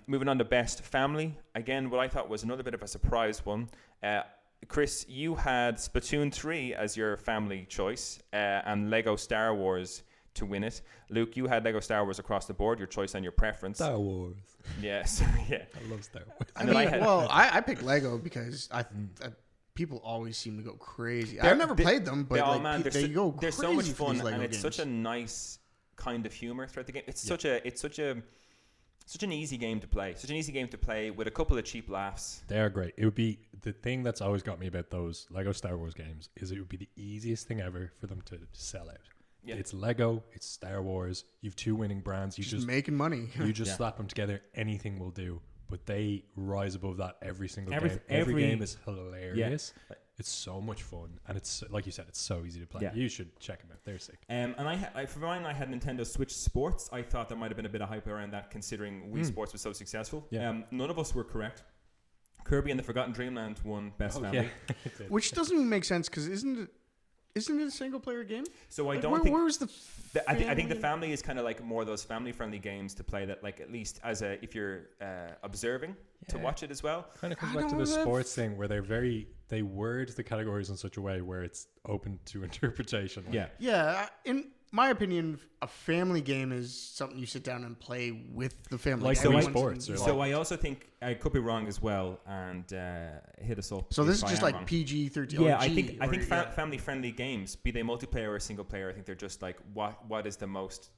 Speaker 1: Moving on to best family. Again, what I thought was another bit of a surprise one. Chris, you had Splatoon 3 as your family choice and Lego Star Wars to win it. Luke, you had Lego Star Wars across the board, your choice and your preference.
Speaker 2: Star Wars.
Speaker 1: Yes. Yeah.
Speaker 2: I love Star Wars.
Speaker 3: I picked Lego because people always seem to go crazy. I've never played them, but they go crazy.
Speaker 1: They're so much fun,
Speaker 3: and
Speaker 1: it's such a nice kind of humor throughout the game. It's such an easy game to play. Such an easy game to play with a couple of cheap laughs.
Speaker 2: They are great. It would be the thing that's always got me about those Lego Star Wars games is it would be the easiest thing ever for them to sell out. Yeah. It's Lego, it's Star Wars. You've two winning brands. You just
Speaker 3: making money.
Speaker 2: You just slap them together. Anything will do. But they rise above that every single game. Every game is hilarious. Yeah. It's so much fun, and it's like you said, it's so easy to play. Yeah. You should check them out; they're sick.
Speaker 1: And for mine, I had Nintendo Switch Sports. I thought there might have been a bit of hype around that, considering Wii Sports was so successful. Yeah. None of us were correct. Kirby and the Forgotten Dreamland won Best Family,
Speaker 3: which doesn't even make sense because isn't it a single player game?
Speaker 1: So I don't think. Where's I think the family is kind of like more of those family friendly games to play that, like at least if you're observing to watch it as well.
Speaker 2: Kind of comes back to the sports thing where they word the categories in such a way where it's open to interpretation.
Speaker 3: Yeah. In my opinion, a family game is something you sit down and play with the family.
Speaker 2: Like so sports.
Speaker 1: So I also think I could be wrong as well, and hit us up.
Speaker 3: So this is just like wrong. PG-13.
Speaker 1: Yeah, I think family-friendly games, be they multiplayer or single player, I think they're just like what is the most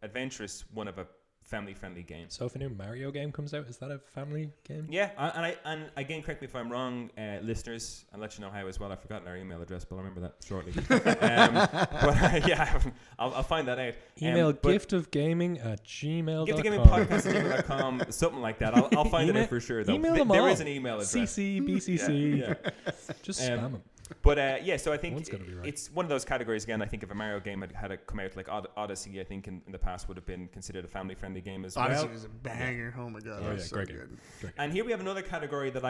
Speaker 1: adventurous one of a family-friendly game.
Speaker 2: So if a new Mario game comes out, is that a family game?
Speaker 1: Yeah, and again, correct me if I'm wrong, listeners. I'll let you know how as well. I've forgotten our email address, but I'll remember that shortly. Yeah, I'll find that out.
Speaker 2: Email giftofgaming@gmail.com.
Speaker 1: giftofgamingpodcast@gmail.com, something like that. I'll find it out for sure, though.
Speaker 2: Email them
Speaker 1: there
Speaker 2: all.
Speaker 1: is an email address.
Speaker 2: CC, BCC.
Speaker 1: Yeah.
Speaker 2: Just spam them.
Speaker 1: But so I think
Speaker 2: Right.
Speaker 1: it's one of those categories again. I think if a Mario game had come out like Odyssey, I think in the past would have been considered a family-friendly game as
Speaker 3: Odyssey
Speaker 1: well.
Speaker 3: was a banger. Oh my god, that was so
Speaker 2: great
Speaker 3: good.
Speaker 2: Game.
Speaker 1: And here we have another category that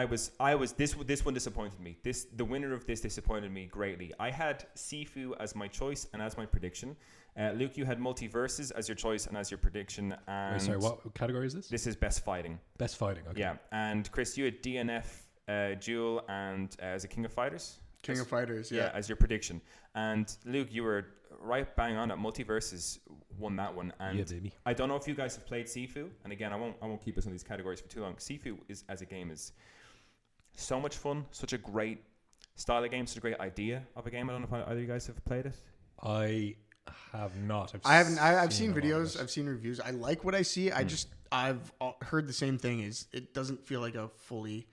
Speaker 1: this one disappointed me. The winner of this disappointed me greatly. I had Sifu as my choice and as my prediction. Luke, you had Multiverses as your choice and as your prediction. And
Speaker 2: Wait, sorry, what category is this?
Speaker 1: This is best fighting.
Speaker 2: Best fighting. Okay.
Speaker 1: Yeah, and Chris, you had DNF, Duel, and as a King of Fighters.
Speaker 3: King of Fighters, yeah.
Speaker 1: As your prediction. And Luke, you were right bang on it. Multiverses won that one. And
Speaker 2: yeah, baby.
Speaker 1: I don't know if you guys have played Sifu. And again, I won't keep us on these categories for too long. Sifu as a game is so much fun, such a great style of game, such a great idea of a game. I don't know if either of you guys have played it.
Speaker 2: I have not.
Speaker 3: I've seen videos. I've seen reviews. I like what I see. I've heard the same thing. Is it doesn't feel like a fully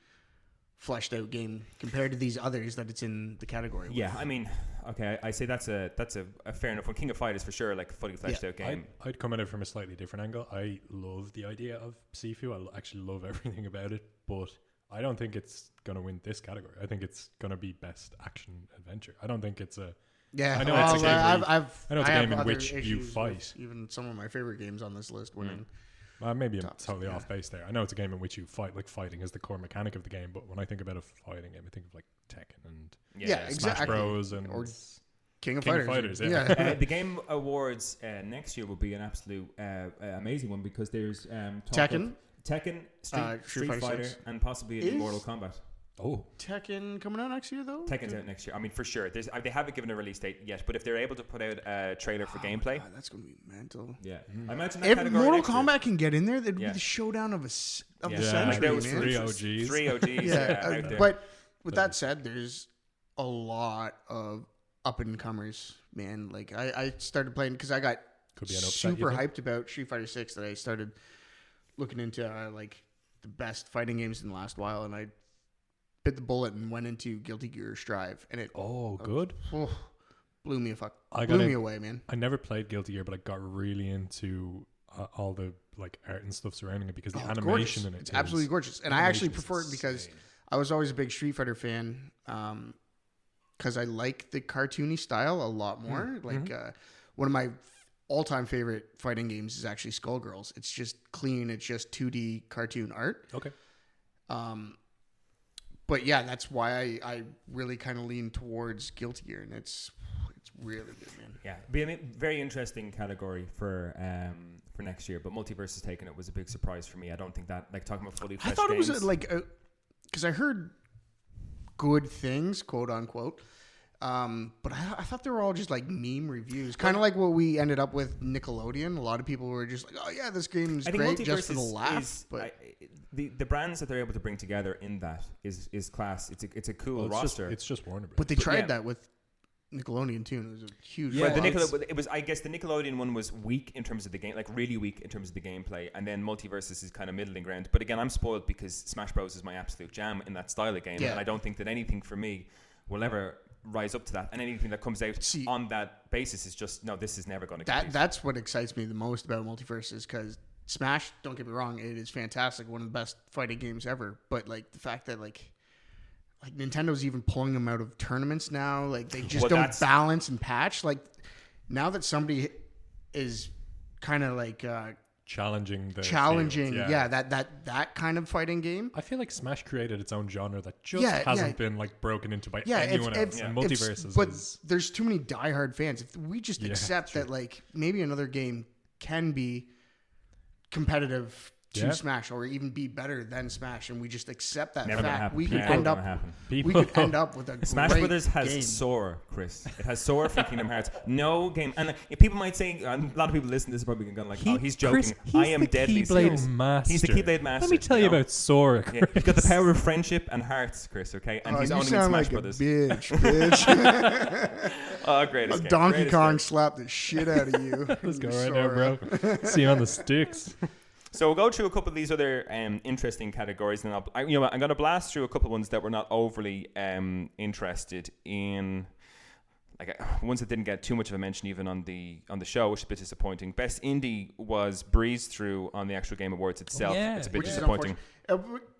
Speaker 3: fleshed out game compared to these others that it's in the category with.
Speaker 1: Yeah, I mean, okay, I say that's a fair enough one. King of Fighters for sure, like a fully fleshed out game.
Speaker 2: I'd come at it from a slightly different angle. I love the idea of Sifu. I actually love everything about it, but I don't think it's going to win this category. I think it's going to be best action adventure. I don't think it's a I know it's a game. It's a game in which you fight.
Speaker 3: Even some of my favorite games on this list winning.
Speaker 2: Maybe I'm totally off base there. I know it's a game in which you fight. Like fighting is the core mechanic of the game, but when I think about a fighting game, I think of like Tekken and Smash
Speaker 3: exactly.
Speaker 2: Bros. And
Speaker 3: or King of
Speaker 2: Fighters.
Speaker 3: Yeah.
Speaker 1: The Game Awards next year will be an absolute amazing one because there's
Speaker 3: Tekken,
Speaker 1: Street Fighter, and possibly Mortal Kombat.
Speaker 2: Oh,
Speaker 3: Tekken coming out next year though.
Speaker 1: Tekken's out next year. I mean, for sure. They haven't given a release date yet, but if they're able to put out a trailer for gameplay,
Speaker 3: God, that's gonna be mental.
Speaker 1: Yeah, I imagine that
Speaker 3: if Mortal Kombat can get in there, that'd be the showdown of the century.
Speaker 1: There was
Speaker 3: man.
Speaker 2: three OGs.
Speaker 1: Three OGs.
Speaker 3: Out there. But with that said, there's a lot of up and comers, man. Like I started playing because I got super hyped about Street Fighter 6 that I started looking into like the best fighting games in the last while, and I bit the bullet and went into Guilty Gear Strive, and it
Speaker 2: good.
Speaker 3: Blew me me away, man.
Speaker 2: I never played Guilty Gear, but I got really into all the like art and stuff surrounding it because the animation in it
Speaker 3: it's absolutely gorgeous, and I actually prefer it because I was always a big Street Fighter fan because I like the cartoony style a lot more. One of my all-time favorite fighting games is actually Skullgirls. It's just clean. It's just 2D cartoon art.
Speaker 2: Okay.
Speaker 3: But yeah, that's why I really kind of lean towards Guilty Gear, and it's really good, man.
Speaker 1: Yeah, be a very interesting category for next year. But Multiverses taking it was a big surprise for me. I don't think that talking about fully fleshed
Speaker 3: I thought
Speaker 1: games,
Speaker 3: it was because I heard good things, quote unquote. But I thought they were all just like meme reviews, kind of like what we ended up with Nickelodeon. A lot of people were just like, "Oh yeah, this game is great just for the laugh." But
Speaker 1: the brands that they're able to bring together in that is class. It's a cool roster.
Speaker 2: It's just Warner Bros.
Speaker 3: But they tried that with Nickelodeon too, and it was a huge.
Speaker 1: Yeah, I guess the Nickelodeon one was weak in terms of the game, like really weak in terms of the gameplay, and then Multiverses is kind of middling ground. But again, I'm spoiled because Smash Bros is my absolute jam in that style of game, and I don't think that anything for me will ever rise up to that, and anything that comes out on that basis is just this is never going to compete.
Speaker 3: That's what excites me the most about Multiverses, because Smash, don't get me wrong, it is fantastic, one of the best fighting games ever, but like the fact that like Nintendo's even pulling them out of tournaments now, like they just don't balance and patch. Like now that somebody is kind of like
Speaker 2: challenging
Speaker 3: field, that kind of fighting game.
Speaker 2: I feel like Smash created its own genre that just hasn't been like broken into by anyone else. Multiverses,
Speaker 3: but there's too many diehard fans. If we just accept that, like maybe another game can be competitive to Smash or even be better than Smash, and we just accept that
Speaker 1: Never gonna
Speaker 3: fact.
Speaker 1: happen.
Speaker 3: We could
Speaker 1: Never
Speaker 3: end
Speaker 1: gonna
Speaker 3: up.
Speaker 1: happen.
Speaker 3: We could end up with a
Speaker 1: Smash
Speaker 3: great
Speaker 1: Brothers has
Speaker 3: game.
Speaker 1: Sora, Chris. It has Sora from Kingdom Hearts. No game, and people might say, a lot of people listen to this are probably going like, "Oh, he's joking."
Speaker 2: Chris,
Speaker 1: I am deadly serious.
Speaker 2: Master.
Speaker 1: He's the Keyblade master.
Speaker 2: Let me tell you about Sora.
Speaker 1: Yeah, he's got the power of friendship and hearts, Chris. Okay, and he's owning Smash
Speaker 3: like
Speaker 1: Brothers.
Speaker 3: Bitch.
Speaker 1: Oh, greatest game.
Speaker 3: Donkey
Speaker 1: Greatest
Speaker 3: Kong
Speaker 1: game.
Speaker 3: slapped the shit out of you.
Speaker 2: Let's go right now, bro. See you on the sticks.
Speaker 1: So we'll go through a couple of these other interesting categories, and I'm going to blast through a couple of ones that we're not overly interested in, like ones that didn't get too much of a mention even on the show, which is a bit disappointing. Best Indie was breezed through on the actual Game Awards itself. It's a bit disappointing.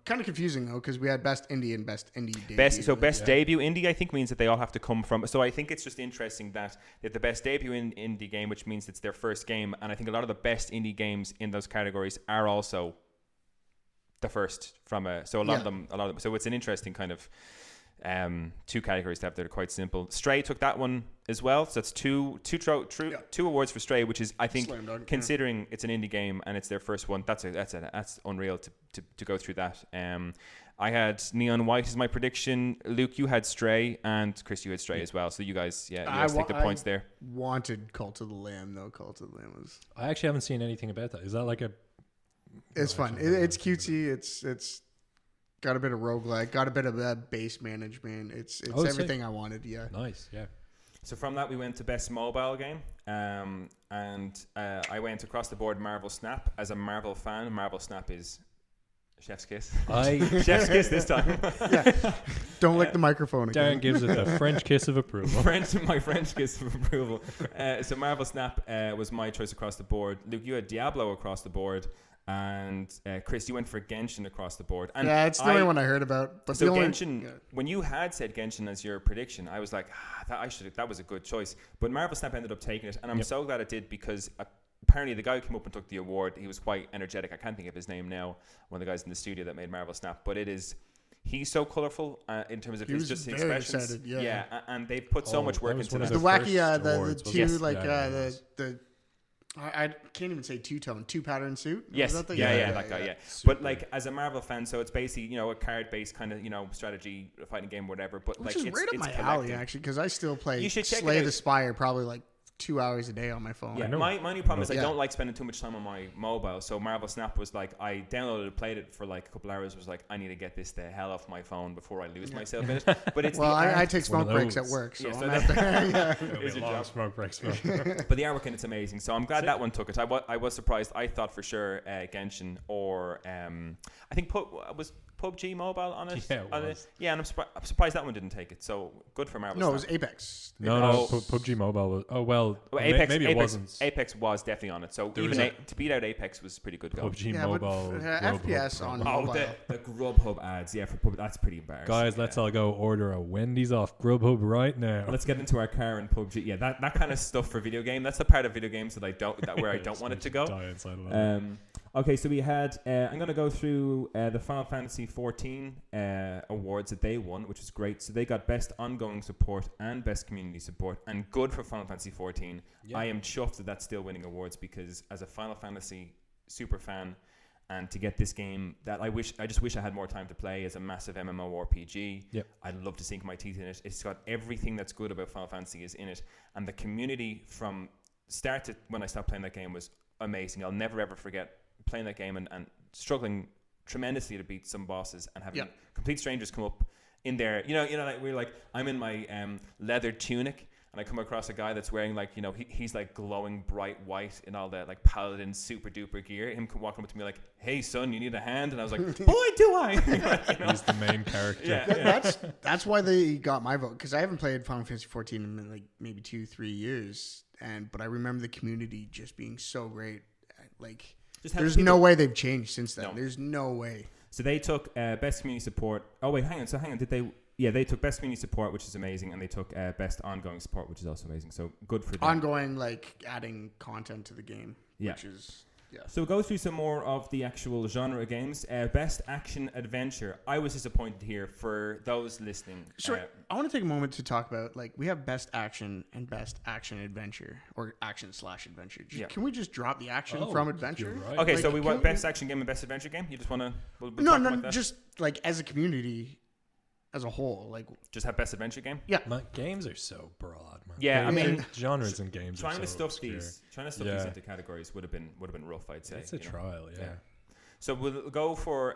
Speaker 3: Kind of confusing though, because we had Best Indie and Best Indie Debut.
Speaker 1: Best debut indie, I think, means that they all have to come from. So I think it's just interesting that they have the best debut indie game, which means it's their first game, and I think a lot of the best indie games in those categories are also the first from a. So a lot of them. So it's an interesting kind of two categories to have that are quite simple. Stray took that one as well, so that's two awards for Stray, which is, I think, considering it's an indie game and it's their first one, that's unreal to go through that. I had Neon White as my prediction. Luke, you had Stray, and Chris, you had Stray as well. So you guys, take the points there.
Speaker 3: Wanted Cult of the Lamb though. Cult of the Lamb was.
Speaker 2: I actually haven't seen anything about that. Is that like a?
Speaker 3: It's fun. It's cutesy. It's got a bit of roguelike, got a bit of base management. It's everything I wanted. Yeah.
Speaker 2: Nice. Yeah.
Speaker 1: So from that we went to best mobile game, and I went across the board Marvel Snap. As a Marvel fan, Marvel Snap is chef's kiss. Chef's kiss this time.
Speaker 3: Yeah. Don't lick the microphone again.
Speaker 2: Darren gives it the French kiss of approval.
Speaker 1: My French kiss of approval. So Marvel Snap was my choice across the board. Luke, you had Diablo across the board. And Chris, you went for Genshin across the board. And
Speaker 3: it's the only one I heard about. But
Speaker 1: so Genshin, when you had said Genshin as your prediction, I was like, that was a good choice. But Marvel Snap ended up taking it, and I'm so glad it did, because apparently the guy who came up and took the award, he was quite energetic. I can't think of his name now. One of the guys in the studio that made Marvel Snap, but he's so colourful in terms of his expressions.
Speaker 3: Excited, yeah,
Speaker 1: and they put so much work into that.
Speaker 3: The wacky, the two the I can't even say two-pattern suit.
Speaker 1: Yes, that guy, yeah. But like, as a Marvel fan, so it's basically, a card-based kind of, strategy fighting game, whatever. But
Speaker 3: which
Speaker 1: like,
Speaker 3: is right up my alley, actually, because I still play
Speaker 1: Slay
Speaker 3: the Spire probably like 2 hours a day on my phone.
Speaker 1: Yeah, my only problem is I don't like spending too much time on my mobile. So Marvel Snap was like, I downloaded it, played it for like a couple hours, was like, I need to get this the hell off my phone before I lose myself in it. But it's
Speaker 3: I take smoke breaks at work, so I'm
Speaker 2: it's a long smoke break.
Speaker 1: But the artwork in it's amazing, so I'm glad that one took it. I was surprised. I thought for sure Genshin or I think was PUBG Mobile on it.
Speaker 2: Yeah,
Speaker 1: and I'm surprised that one didn't take it. So good for Marvel.
Speaker 3: No, it was Apex.
Speaker 2: No, PUBG Mobile was. Oh well, maybe it wasn't.
Speaker 1: Apex was definitely on it. So even to beat out Apex was pretty good.
Speaker 2: PUBG Mobile,
Speaker 3: FPS on mobile.
Speaker 1: The Grubhub ads, for PUBG, that's pretty embarrassing.
Speaker 2: Guys, let's all go order a Wendy's off Grubhub right now.
Speaker 1: Let's get into our car and PUBG. Yeah, that kind of stuff for video game. That's the part of video games that I don't want it to go.
Speaker 2: Die inside of that.
Speaker 1: Okay, so we had. I'm going to go through the Final Fantasy 14 awards that they won, which is great. So they got Best Ongoing Support and Best Community Support, and good for Final Fantasy 14. Yeah. I am chuffed that that's still winning awards, because as a Final Fantasy super fan, and to get this game that I just wish I had more time to play as a massive MMORPG.
Speaker 2: Yep.
Speaker 1: I'd love to sink my teeth in it. It's got everything that's good about Final Fantasy is in it, and the community from start to when I stopped playing that game was amazing. I'll never ever forget playing that game and struggling tremendously to beat some bosses and having complete strangers come up in there. Like we're like, I'm in my leather tunic and I come across a guy that's wearing like, he's like glowing bright white in all the like paladin super duper gear. Him walking up to me like, hey son, you need a hand? And I was like, boy, do I.
Speaker 2: He's the main character.
Speaker 3: Yeah. That's why they got my vote, because I haven't played Final Fantasy 14 in like maybe 2-3 years, but I remember the community just being so great. Like, there's no way they've changed since then. No. There's no way.
Speaker 1: So they took Best Community Support. Oh, wait, hang on. Did they... Yeah, they took Best Community Support, which is amazing, and they took Best Ongoing Support, which is also amazing. So good for them.
Speaker 3: Ongoing, like adding content to the game, which is Yeah.
Speaker 1: So we'll go through some more of the actual genre of games. Best action adventure. I was disappointed here for those listening.
Speaker 3: So I want to take a moment to talk about, like, we have best action and best action adventure, or action/adventure. Can we just drop the action from adventure?
Speaker 2: Right.
Speaker 1: Okay,
Speaker 3: like,
Speaker 1: so we want best action game and best adventure game. You just want to?
Speaker 3: No, just like as a community, as a whole, like
Speaker 1: just have best adventure game.
Speaker 3: Yeah,
Speaker 2: games are so broad, man.
Speaker 1: Yeah, I mean,
Speaker 2: genres and games.
Speaker 1: Trying to stuff
Speaker 2: obscure.
Speaker 1: these into categories would have been rough, I'd say.
Speaker 2: It's a trial, yeah.
Speaker 1: So we'll go for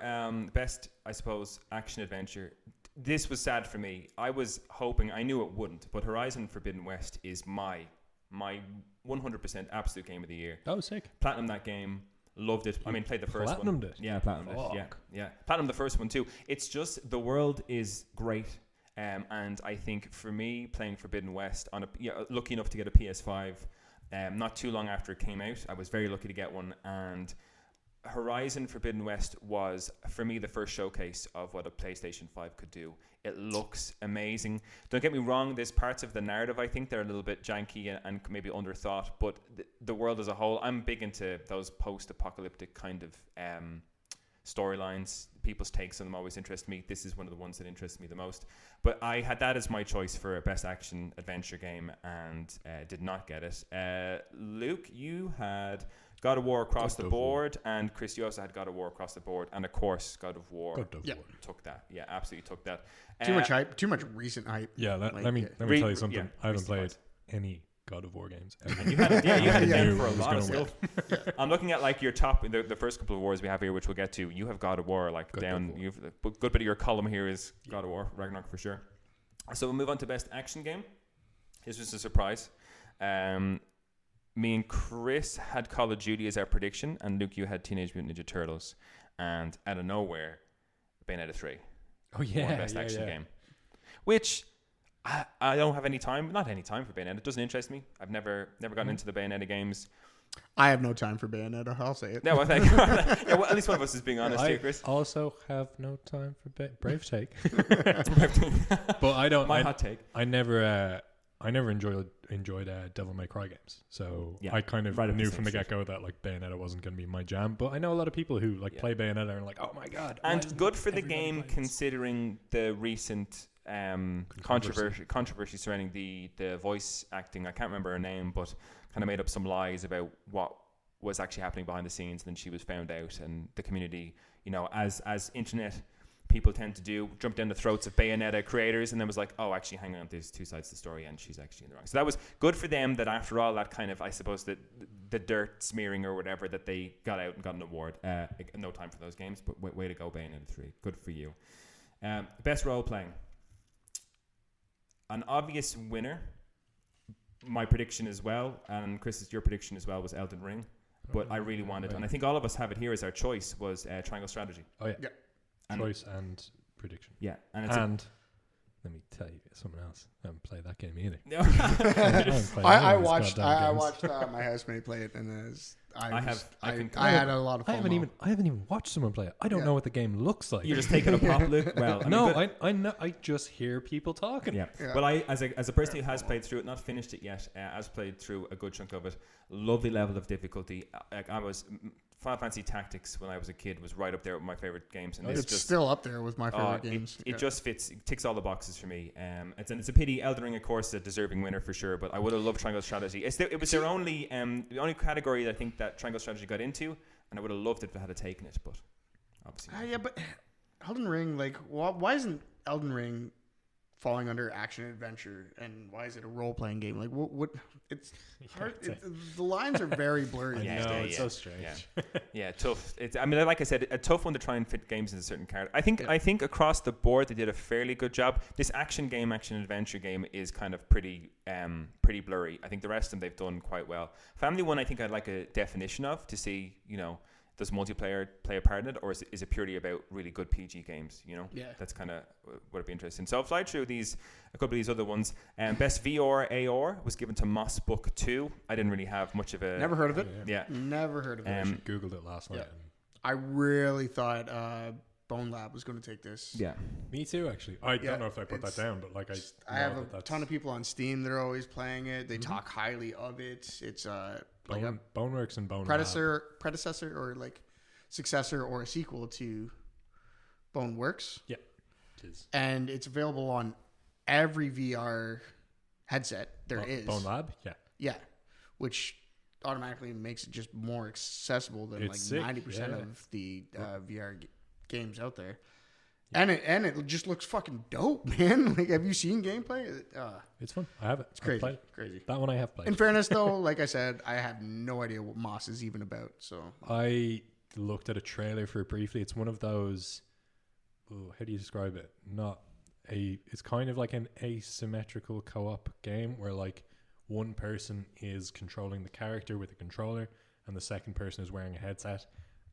Speaker 1: best, I suppose, action adventure. This was sad for me. I was hoping, I knew it wouldn't, but Horizon Forbidden West is my 100% absolute game of the year.
Speaker 2: Oh, sick!
Speaker 1: Platinum that game. Loved it. I mean, played the first one.
Speaker 2: Platinumed it?
Speaker 1: Yeah, platinumed it. Yeah. Platinum the first one too. It's just, the world is great. And I think for me, playing Forbidden West, lucky enough to get a PS5 not too long after it came out. I was very lucky to get one. And Horizon Forbidden West was, for me, the first showcase of what a PlayStation 5 could do. It looks amazing. Don't get me wrong, there's parts of the narrative I think they're a little bit janky and maybe underthought, but the world as a whole, I'm big into those post-apocalyptic kind of storylines. People's takes on them always interest me. This is one of the ones that interests me the most. But I had that as my choice for a best action adventure game and did not get it. Luke, you had God of War across the board, and Chris, you also had God of War across the board, and of course God of War took that. Yeah, absolutely took that.
Speaker 3: Too much hype, too much recent hype.
Speaker 2: Yeah, let me tell you something. I haven't played any God of War games ever.
Speaker 1: You had it down for a lot of stuff. I'm looking at like your top, the first couple of wars we have here, which we'll get to. You have God of War down. You've a good bit of your column here is God of War, Ragnarok for sure. So we'll move on to best action game. This was a surprise. Me and Chris had Call of Duty as our prediction, and Luke, you had Teenage Mutant Ninja Turtles, and out of nowhere, Bayonetta 3.
Speaker 2: Oh yeah,
Speaker 1: best action game. Which I don't have not any time for Bayonetta. It doesn't interest me. I've never gotten into the Bayonetta games.
Speaker 3: I have no time for Bayonetta. I'll say it.
Speaker 1: No, well, thank you. At least one of us is being honest here, Chris.
Speaker 2: I also have no time for Brave Take. But I don't.
Speaker 1: My hot take.
Speaker 2: I never enjoyed Devil May Cry games, so I kind of knew from the get-go that like Bayonetta wasn't going to be my jam. But I know a lot of people who play Bayonetta and are like, oh my god!
Speaker 1: And good for the game considering the recent controversy surrounding the voice acting. I can't remember her name, but kind of made up some lies about what was actually happening behind the scenes. And then she was found out, and the community, as internet people tend to do, jump down the throats of Bayonetta creators, and then was like, oh, actually, hang on, there's two sides to the story, and she's actually in the wrong. So that was good for them that after all that kind of, I suppose, the dirt smearing or whatever, that they got out and got an award. No time for those games, but way to go, Bayonetta 3. Good for you. Best role-playing. An obvious winner, my prediction as well, and Chris's, your prediction as well, was Elden Ring. But I really wanted, and I think all of us have it here as our choice, was Triangle Strategy.
Speaker 2: Oh, yeah. Choice and prediction.
Speaker 1: Yeah.
Speaker 2: And let me tell you something else. I haven't played that game either.
Speaker 1: No.
Speaker 3: I watched my housemate play it, and I had a lot of fun.
Speaker 2: I haven't even watched someone play it. I don't know what the game looks like.
Speaker 1: You're just taking a pop, Luke. Well,
Speaker 2: I know. I just hear people talking.
Speaker 1: Yeah. Well, I as a person who has played through it, not finished it yet, has played through a good chunk of it. Lovely level of difficulty. I was Final Fantasy Tactics when I was a kid was right up there with my favorite games, and
Speaker 3: it's still up there with my favorite games.
Speaker 1: It just fits, it ticks all the boxes for me. It's a pity. Elden Ring, of course, a deserving winner for sure, but I would have loved Triangle Strategy. It was their only the only category that I think that Triangle Strategy got into, and I would have loved it if it had taken it, but obviously.
Speaker 3: But Elden Ring, like, why isn't Elden Ring falling under action adventure, and why is it a role playing game? Like, what? It's hard. The lines are very blurry.
Speaker 2: It's so strange.
Speaker 1: Yeah, tough. I mean, like I said, a tough one to try and fit games into certain characters. I think across the board they did a fairly good job. This action adventure game is kind of pretty blurry. I think the rest of them they've done quite well. Family One, I think I'd like a definition of to see, does multiplayer play a part in it, or is it purely about really good PG games? That's kind of what I'd be interested in. So I'll fly through a couple of these other ones. Best VR AR was given to Moss Book 2. I didn't really have much of a...
Speaker 3: Never heard of it.
Speaker 1: Yeah.
Speaker 3: Never heard of it.
Speaker 2: I Googled it last night.
Speaker 3: I really thought Bone Lab was going to take this.
Speaker 1: Yeah.
Speaker 2: Me too, actually. I don't know if I put that down, but like I
Speaker 3: have a ton of people on Steam that are always playing it. They talk highly of it. It's like a
Speaker 2: Boneworks and Bone
Speaker 3: predecessor or like successor or a sequel to Boneworks.
Speaker 2: Yeah, it is.
Speaker 3: And it's available on every VR headset there is.
Speaker 2: Bone Lab, yeah.
Speaker 3: Yeah, which automatically makes it just more accessible than
Speaker 2: It's
Speaker 3: like
Speaker 2: sick.
Speaker 3: 90% of the VR games out there. Yeah. And it just looks fucking dope, man. Like, have you seen gameplay?
Speaker 2: It's fun. I have it.
Speaker 3: It's crazy. Crazy.
Speaker 2: That one I have played.
Speaker 3: In fairness, though, like I said, I have no idea what Moss is even about. So
Speaker 2: I looked at a trailer for it briefly. It's one of those. How do you describe it? It's kind of like an asymmetrical co-op game where like one person is controlling the character with a controller, and the second person is wearing a headset.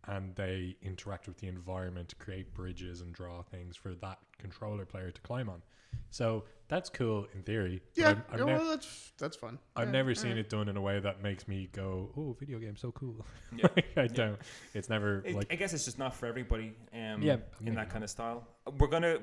Speaker 2: And they interact with the environment to create bridges and draw things for that controller player to climb on. So that's cool in theory.
Speaker 3: Yeah, well, that's fun.
Speaker 2: I've never seen it done in a way that makes me go, "Oh, video game's so cool." Yeah. I don't. It's never like.
Speaker 1: I guess it's just not for everybody. In that kind of style. We're gonna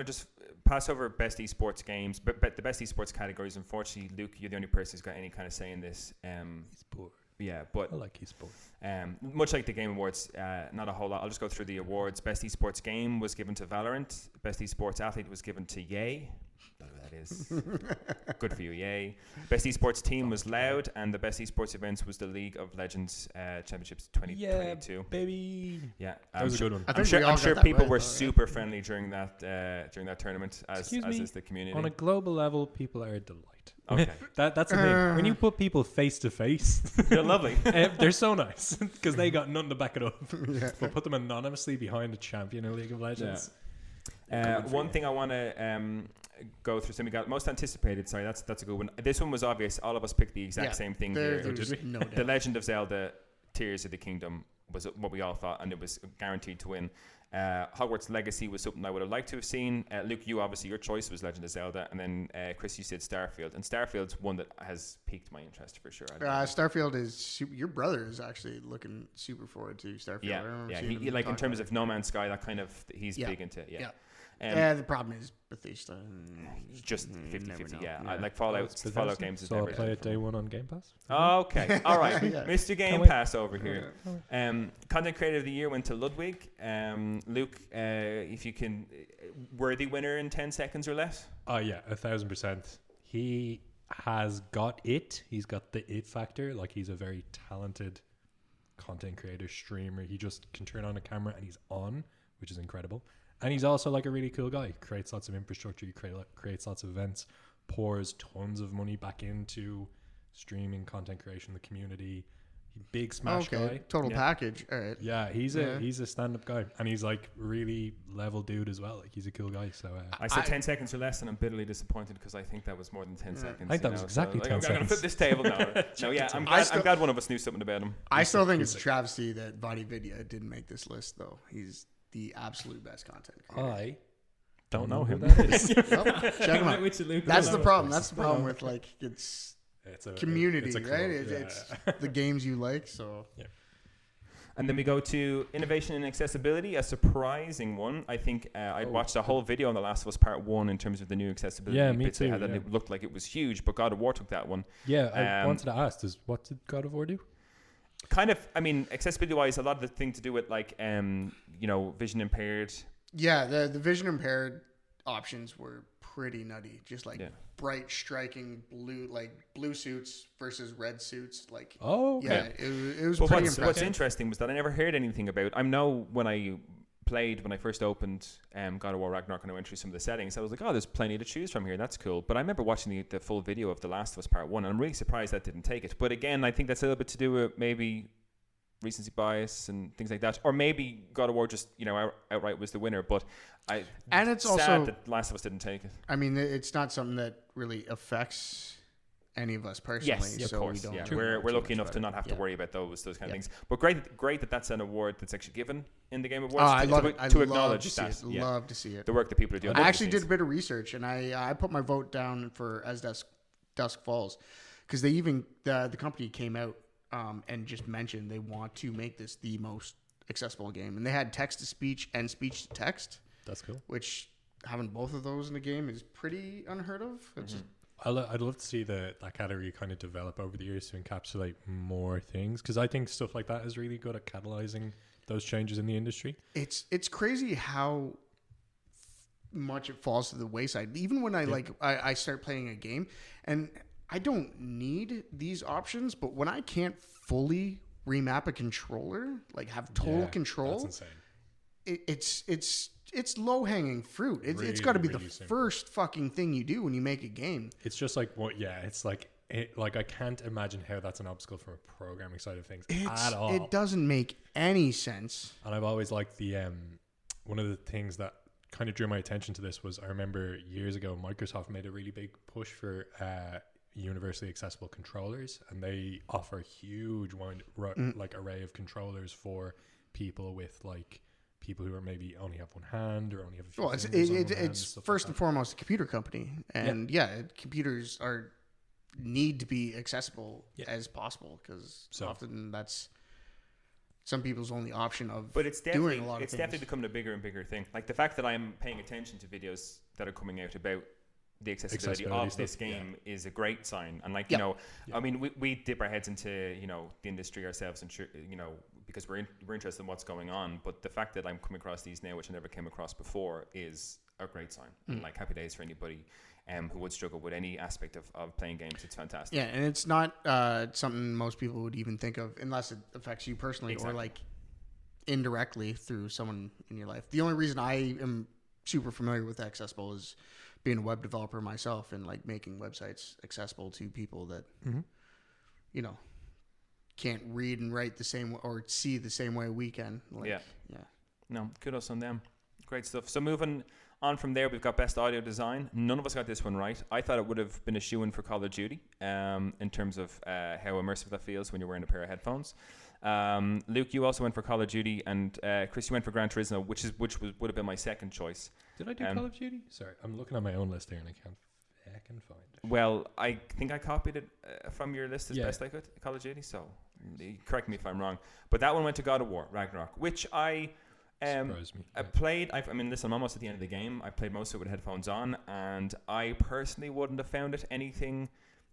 Speaker 1: just pass over best esports games, but the best esports categories. Unfortunately, Luke, you're the only person who's got any kind of say in this.
Speaker 2: Esport.
Speaker 1: Yeah, but
Speaker 2: I like esports.
Speaker 1: Much like the Game Awards, not a whole lot. I'll just go through the awards. Best esports game was given to Valorant. Best esports athlete was given to Yay. Don't know who that is. Good for you, Yay. Best esports team was Loud, and the best esports events was the League of Legends Championships 2022.
Speaker 2: Yeah, baby.
Speaker 1: Yeah,
Speaker 2: that was a good one.
Speaker 1: I'm sure people were super friendly during that tournament, as is the community.
Speaker 2: On a global level, people are a delight.
Speaker 1: Okay,
Speaker 2: that's the thing. When you put people face to face,
Speaker 1: they're lovely.
Speaker 2: They're so nice because they got nothing to back it up. But put them anonymously behind a champion in League of Legends.
Speaker 1: One thing I want to go through. So we got most anticipated. Sorry, that's a good one. This one was obvious. All of us picked the exact same thing here.
Speaker 3: No doubt.
Speaker 1: The Legend of Zelda: Tears of the Kingdom was what we all thought, and it was guaranteed to win. Hogwarts Legacy was something I would have liked to have seen. Luke, you obviously your choice was Legend of Zelda, and then Chris, you said Starfield, and Starfield's one that has piqued my interest for sure.
Speaker 3: Starfield is super, your brother is actually looking super forward to Starfield.
Speaker 1: He like in terms of No Man's Sky, that kind of he's big into it.
Speaker 3: The problem is Bethesda.
Speaker 1: Just 50-50. Yeah, like Fallout games is
Speaker 2: so
Speaker 1: never.
Speaker 2: I'll play it day one on Game Pass.
Speaker 1: Okay, all right, Mr. Game Pass over here. Content Creator of the Year went to Ludwig. Luke, if you can, worthy winner in 10 seconds or less.
Speaker 2: Oh yeah, 1,000%. He has got it. He's got the it factor. Like, he's a very talented content creator, streamer. He just can turn on a camera and he's on, which is incredible. And he's also like a really cool guy. He creates lots of infrastructure. He creates lots of events. Pours tons of money back into streaming, content creation, the community. Big Smash guy.
Speaker 3: Total package. All right.
Speaker 2: Yeah, he's a stand-up guy, and he's like really level dude as well. Like, he's a cool guy. So
Speaker 1: I said 10 seconds or less, and I'm bitterly disappointed because I think that was more than 10 seconds.
Speaker 2: I think that was exactly 10 seconds.
Speaker 1: I'm going to flip this table now. I'm glad one of us knew something about him.
Speaker 3: I still think it's a travesty that Vadi Vidya didn't make this list, though. He's the absolute best content creator.
Speaker 2: I don't know who
Speaker 3: that is. Check him out. That's the problem. That's the problem with like it's a community, right? It's the games you like. So
Speaker 1: And then we go to innovation and accessibility, a surprising one. I think I'd watched a whole video on The Last of Us Part 1 in terms of the new accessibility.
Speaker 2: Yeah, me too.
Speaker 1: And it looked like it was huge, but God of War took that one.
Speaker 2: Yeah, I wanted to ask, what did God of War do?
Speaker 1: Kind of, I mean, accessibility-wise, a lot of the thing to do with like, vision impaired.
Speaker 3: Yeah, the vision impaired options were pretty nutty. Just like bright, striking blue suits versus red suits. Like, it was pretty impressive.
Speaker 1: What's interesting was that I never heard anything about. I know when I first opened God of War Ragnarok and I went through some of the settings, I was like, oh, there's plenty to choose from here. That's cool. But I remember watching the full video of The Last of Us Part 1, and I'm really surprised that didn't take it. But again, I think that's a little bit to do with maybe recency bias and things like that. Or maybe God of War just, outright was the winner. But it's sad also that Last of Us didn't take it.
Speaker 3: I mean, it's not something that really affects any of us personally.
Speaker 1: Yes,
Speaker 3: so
Speaker 1: of course.
Speaker 3: We don't
Speaker 1: we're lucky enough to not have to worry about those kind of things. But great that that's an award that's actually given in the Game Awards.
Speaker 3: I love it.
Speaker 1: To acknowledge that.
Speaker 3: Love to see it.
Speaker 1: The work that people are doing.
Speaker 3: I actually did a bit of research, and I put my vote down for As Dusk Falls, because they even the company came out and just mentioned they want to make this the most accessible game, and they had text to speech and speech to text.
Speaker 2: That's cool.
Speaker 3: Which having both of those in the game is pretty unheard of.
Speaker 2: I'd love to see that category kind of develop over the years to encapsulate more things, because I think stuff like that is really good at catalyzing those changes in the industry.
Speaker 3: It's crazy how much it falls to the wayside. Even when I start playing a game, and I don't need these options, but when I can't fully remap a controller, like have total control,
Speaker 2: that's insane.
Speaker 3: It's low hanging fruit. It's got to be the first fucking thing you do when you make a game.
Speaker 2: It's just like it's like I can't imagine how that's an obstacle from a programming side of things at all.
Speaker 3: It doesn't make any sense.
Speaker 2: And I've always liked the one of the things that kind of drew my attention to this was, I remember years ago Microsoft made a really big push for universally accessible controllers, and they offer a huge array of controllers for people with people who are maybe only have one hand or only have a few
Speaker 3: it's first and foremost a computer company, and computers need to be accessible as possible, because often that's some people's only option of doing a lot of things.
Speaker 1: It's definitely becoming a bigger and bigger thing. Like the fact that I'm paying attention to videos that are coming out about the accessibility of this game is a great sign. And I mean, we dip our heads into the industry ourselves, and because we're interested in what's going on. But the fact that I'm coming across these now, which I never came across before, is a great sign. And happy days for anybody who would struggle with any aspect of playing games. It's fantastic.
Speaker 3: Yeah, and it's not something most people would even think of unless it affects you personally or indirectly through someone in your life. The only reason I am super familiar with accessible is being a web developer myself, and making websites accessible to people that can't read and write the same or see the same way we can.
Speaker 1: No, kudos on them. Great stuff. So moving on from there, we've got best audio design. None of us got this one right. I thought it would have been a shoo-in for Call of Duty in terms of how immersive that feels when you're wearing a pair of headphones. Luke, you also went for Call of Duty, and Chris, you went for Gran Turismo, which would have been my second choice.
Speaker 2: Did I do Call of Duty? Sorry, I'm looking at my own list here and I can't find it.
Speaker 1: Well, I think I copied it from your list as best I could, Call of Duty, so correct me if I'm wrong. But that one went to God of War, Ragnarok, which I played. Listen, I'm almost at the end of the game. I played most of it with headphones on, and I personally wouldn't have found it anything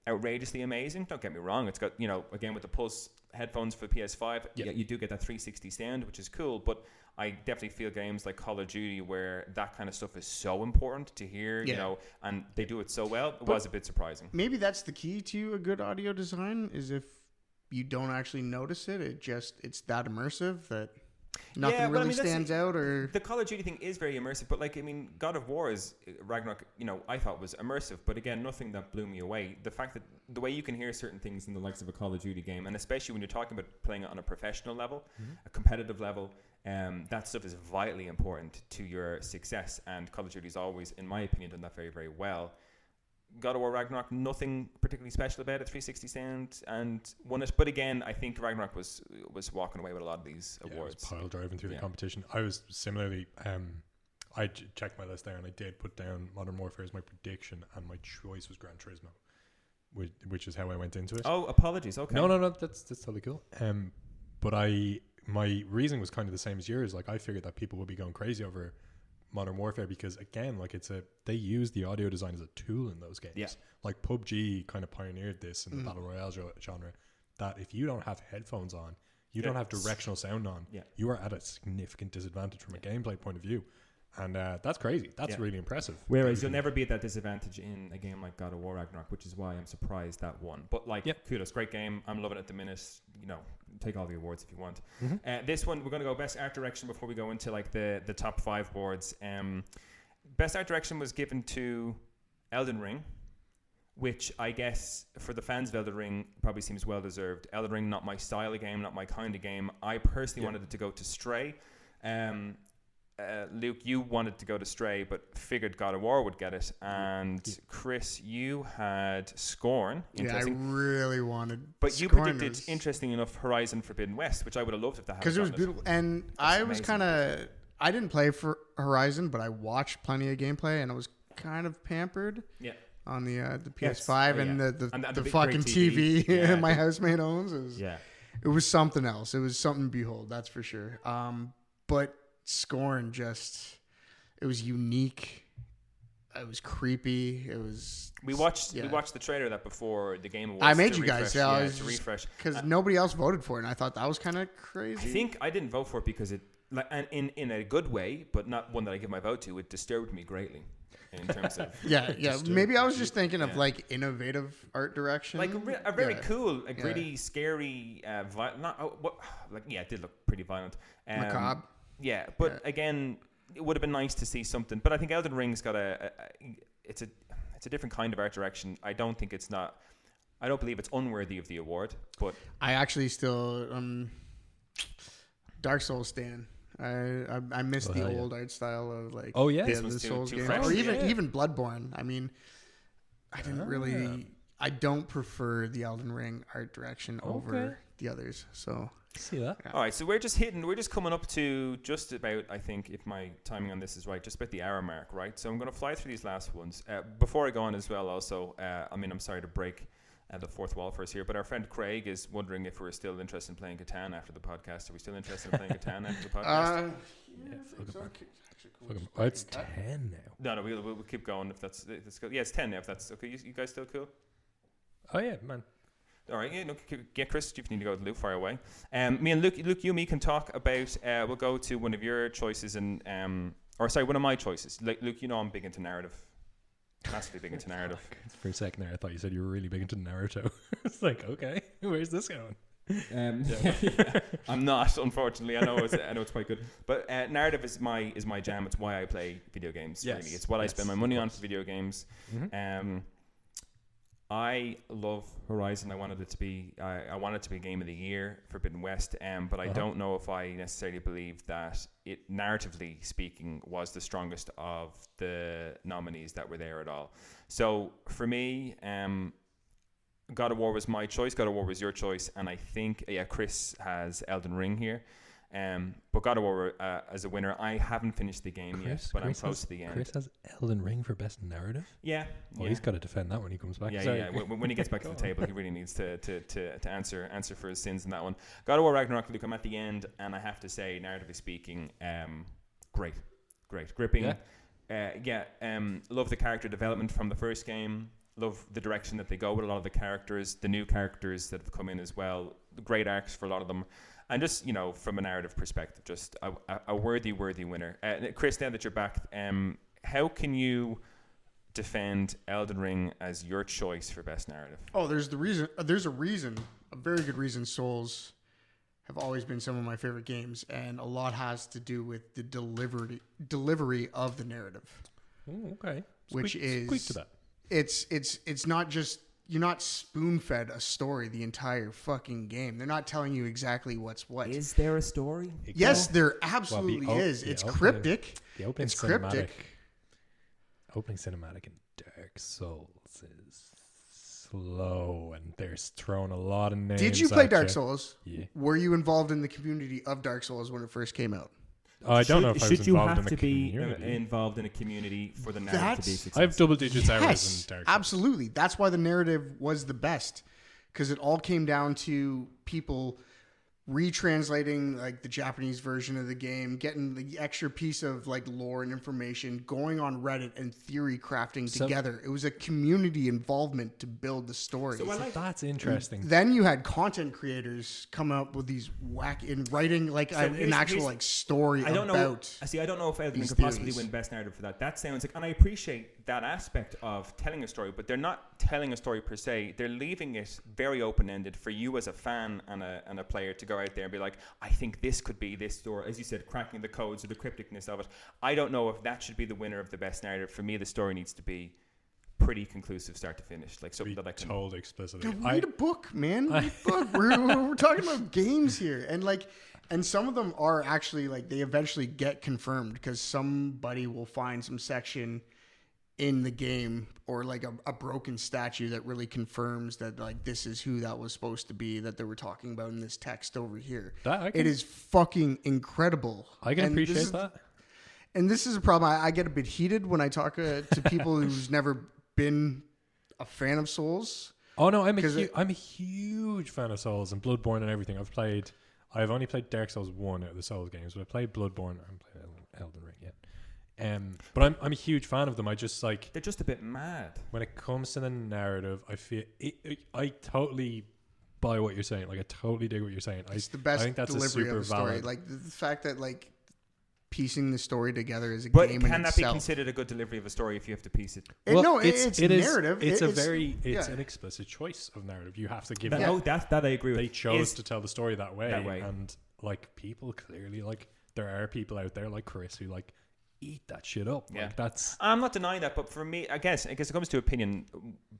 Speaker 1: outrageously amazing. Don't get me wrong. It's got, again, with the Pulse headphones for PS5, you do get that 360 sound, which is cool, but I definitely feel games like Call of Duty where that kind of stuff is so important to hear, and they do it so well. It was a bit surprising.
Speaker 3: Maybe that's the key to a good audio design, is if you don't actually notice it, it's that immersive that nothing really stands out. Or
Speaker 1: the Call of Duty thing is very immersive, but God of War is Ragnarok, I thought was immersive, but again, nothing that blew me away. The fact that the way you can hear certain things in the likes of a Call of Duty game, and especially when you're talking about playing it on a professional level, a competitive level, that stuff is vitally important to your success, and Call of Duty's always, in my opinion, done that very, very well. God of War Ragnarok, nothing particularly special about it, 360 sound, and won it. But again, I think Ragnarok was walking away with a lot of these awards.
Speaker 2: It was pile driving through the competition. I was similarly, I checked my list there, and I did put down Modern Warfare as my prediction, and my choice was Gran Turismo, which is how I went into it.
Speaker 1: Oh, apologies. Okay.
Speaker 2: No, that's totally cool. But my reasoning was kind of the same as yours. I figured that people would be going crazy over Modern Warfare because, again, they use the audio design as a tool in those games.
Speaker 1: Yeah.
Speaker 2: PUBG kind of pioneered this in the battle royale genre, that if you don't have headphones on, you don't have directional sound on, you are at a significant disadvantage from a gameplay point of view. And that's crazy. That's really impressive.
Speaker 1: Whereas you'll never be at that disadvantage in a game like God of War Ragnarok, which is why I'm surprised that won. But kudos, great game. I'm loving it at the minute. Take all the awards if you want. This one, we're going to go best art direction before we go into the top 5 boards. Best art direction was given to Elden Ring, which I guess for the fans of Elden Ring probably seems well deserved. Elden Ring, not my style of game, not my kind of game. I personally wanted it to go to Stray. Luke, you wanted to go to Stray, but figured God of War would get it. And Chris, you had Scorn.
Speaker 3: Yeah, I really wanted.
Speaker 1: But Scorn, you predicted, interesting enough, Horizon Forbidden West, which I would have loved if that happened.
Speaker 3: Because it was beautiful. And I was kind of, I didn't play for Horizon, but I watched plenty of gameplay, and I was kind of pampered.
Speaker 1: Yeah.
Speaker 3: On the PS5 and the fucking TV my housemate owns. It was something else. It was something to behold, that's for sure. But Scorn it was unique. It was creepy. It was.
Speaker 1: We watched the trailer of that before the Game Awards.
Speaker 3: I made you guys
Speaker 1: to refresh
Speaker 3: because nobody else voted for it, and I thought that was kind of crazy.
Speaker 1: I think I didn't vote for it because it, like, and in a good way, but not one that I give my vote to. It disturbed me greatly in terms of
Speaker 3: Maybe I was just thinking of like innovative art direction,
Speaker 1: like a very cool, a gritty, scary, it did look pretty violent,
Speaker 3: macabre.
Speaker 1: Yeah, but again, it would have been nice to see something. But I think Elden Ring's got it's a different kind of art direction. I don't believe it's unworthy of the award. But
Speaker 3: I actually still Dark Souls stan. I miss the old art style of like the Souls games, or even Bloodborne. I mean, I didn't really. I don't prefer the Elden Ring art direction over the others. So
Speaker 2: see that.
Speaker 1: Yeah. All right, so we're just coming up to just about, I think, if my timing on this is right, just about the hour mark, right? So I'm going to fly through these last ones. Before I go on as well, also, I'm sorry to break the fourth wall for us here, but our friend Craig is wondering if we're still interested in playing Catan after the podcast. Are we still interested in playing Catan after the podcast?
Speaker 2: It's 10 now.
Speaker 1: No, we'll keep going if that's good. Yeah, it's 10 now if that's okay. You guys still cool?
Speaker 2: Oh yeah, man.
Speaker 1: All right, Chris, you need to go to Luke, fire away. Me and Luke, you and me can talk about. We'll go to one of your choices and, one of my choices. Like Luke, I'm big into narrative, massively big into narrative.
Speaker 2: For a second there, I thought you said you were really big into Naruto. It's like, okay, where's this going?
Speaker 1: I'm not, unfortunately. I know it's quite good, but narrative is my jam. It's why I play video games. Yes. Really, it's what I spend my money on for video games. Mm-hmm. I love Horizon. I wanted it to be Game of the Year, Forbidden West. But I don't know if I necessarily believe that it, narratively speaking, was the strongest of the nominees that were there at all. So for me, God of War was my choice. God of War was your choice, and I think Chris has Elden Ring here. But God of War as a winner. I haven't finished the game yet, but I'm close to the end.
Speaker 2: Chris has Elden Ring for best narrative.
Speaker 1: Yeah.
Speaker 2: Well, he's got to defend that when he comes back.
Speaker 1: Yeah. When he gets back to the table, he really needs to answer for his sins in that one. God of War Ragnarok, Luke, I'm at the end, and I have to say, narratively speaking, great, gripping. Love the character development from the first game. Love the direction that they go with a lot of the characters, the new characters that have come in as well. Great arcs for a lot of them. And just, from a narrative perspective, just a worthy winner. Chris, now that you're back, how can you defend Elden Ring as your choice for best narrative?
Speaker 3: Oh, there's a very good reason Souls have always been some of my favorite games, and a lot has to do with the delivery of the narrative.
Speaker 2: Oh, okay.
Speaker 3: Which is
Speaker 2: squeak to that.
Speaker 3: It's not just, you're not spoon-fed a story the entire fucking game. They're not telling you exactly what's what.
Speaker 1: Is there a story?
Speaker 3: Yes, there absolutely is. It's cryptic.
Speaker 2: The opening
Speaker 3: it's cryptic.
Speaker 2: Opening cinematic in Dark Souls is slow, and they're throwing a lot of names.
Speaker 3: Did you play Dark Souls?
Speaker 2: Yeah.
Speaker 3: Were you involved in the community of Dark Souls when it first came out?
Speaker 2: I don't know if I was involved in a community.
Speaker 1: Should you have to be involved in a community for the narrative to be successful?
Speaker 2: I have double digits hours in Dark Souls.
Speaker 3: Absolutely. That's why the narrative was the best, because it all came down to people retranslating like the Japanese version of the game, getting the extra piece of like lore and information, going on Reddit and theory crafting together. It was a community involvement to build the story.
Speaker 2: So that's interesting.
Speaker 3: And then you had content creators come up with these writing like an actual like story. I don't know
Speaker 1: if Elden Ring could possibly win best narrative for that. That sounds like, and I appreciate that aspect of telling a story, but they're not telling a story per se. They're leaving it very open-ended for you as a fan and a player to go out there and be like, I think this could be this story, as you said, cracking the codes or the crypticness of it. I don't know if that should be the winner of the best narrative. For me, the story needs to be pretty conclusive start to finish, like something that I can
Speaker 2: told explicitly.
Speaker 3: Read a book, man. Read a book. We're talking about games here, and some of them are actually like they eventually get confirmed because somebody will find some section in the game or like a broken statue that really confirms that like this is who that was supposed to be that they were talking about in this text over here. It is fucking incredible.
Speaker 2: I can appreciate that.
Speaker 3: And this is a problem. I get a bit heated when I talk to people who's never been a fan of Souls.
Speaker 2: Oh no, I'm a huge fan of Souls and Bloodborne and everything. I've only played Dark Souls 1 out of the Souls games, but I played Bloodborne. I haven't played Elden Ring yet. But I'm a huge fan of them. I just like
Speaker 1: they're just a bit mad
Speaker 2: when it comes to the narrative. I feel I totally buy what you're saying. Like I totally dig what you're saying.
Speaker 3: It's the best
Speaker 2: I think that's
Speaker 3: delivery
Speaker 2: a super
Speaker 3: of a story.
Speaker 2: valid.
Speaker 3: Like the fact that like piecing the story together is a
Speaker 1: but
Speaker 3: game
Speaker 1: can
Speaker 3: in
Speaker 1: that
Speaker 3: itself.
Speaker 1: be considered a good delivery of a story if you have to piece it?
Speaker 3: It's
Speaker 2: it is-
Speaker 3: narrative.
Speaker 2: It's
Speaker 3: yeah.
Speaker 2: an explicit choice of narrative. You have to give
Speaker 1: That,
Speaker 2: it.
Speaker 1: oh, that I agree with.
Speaker 2: They chose to tell the story that way,
Speaker 1: way.
Speaker 2: and like people clearly like there are people out there like Chris who like eat that shit up.
Speaker 1: Yeah.
Speaker 2: Like that's
Speaker 1: I'm not denying that, but for me, I guess it comes to opinion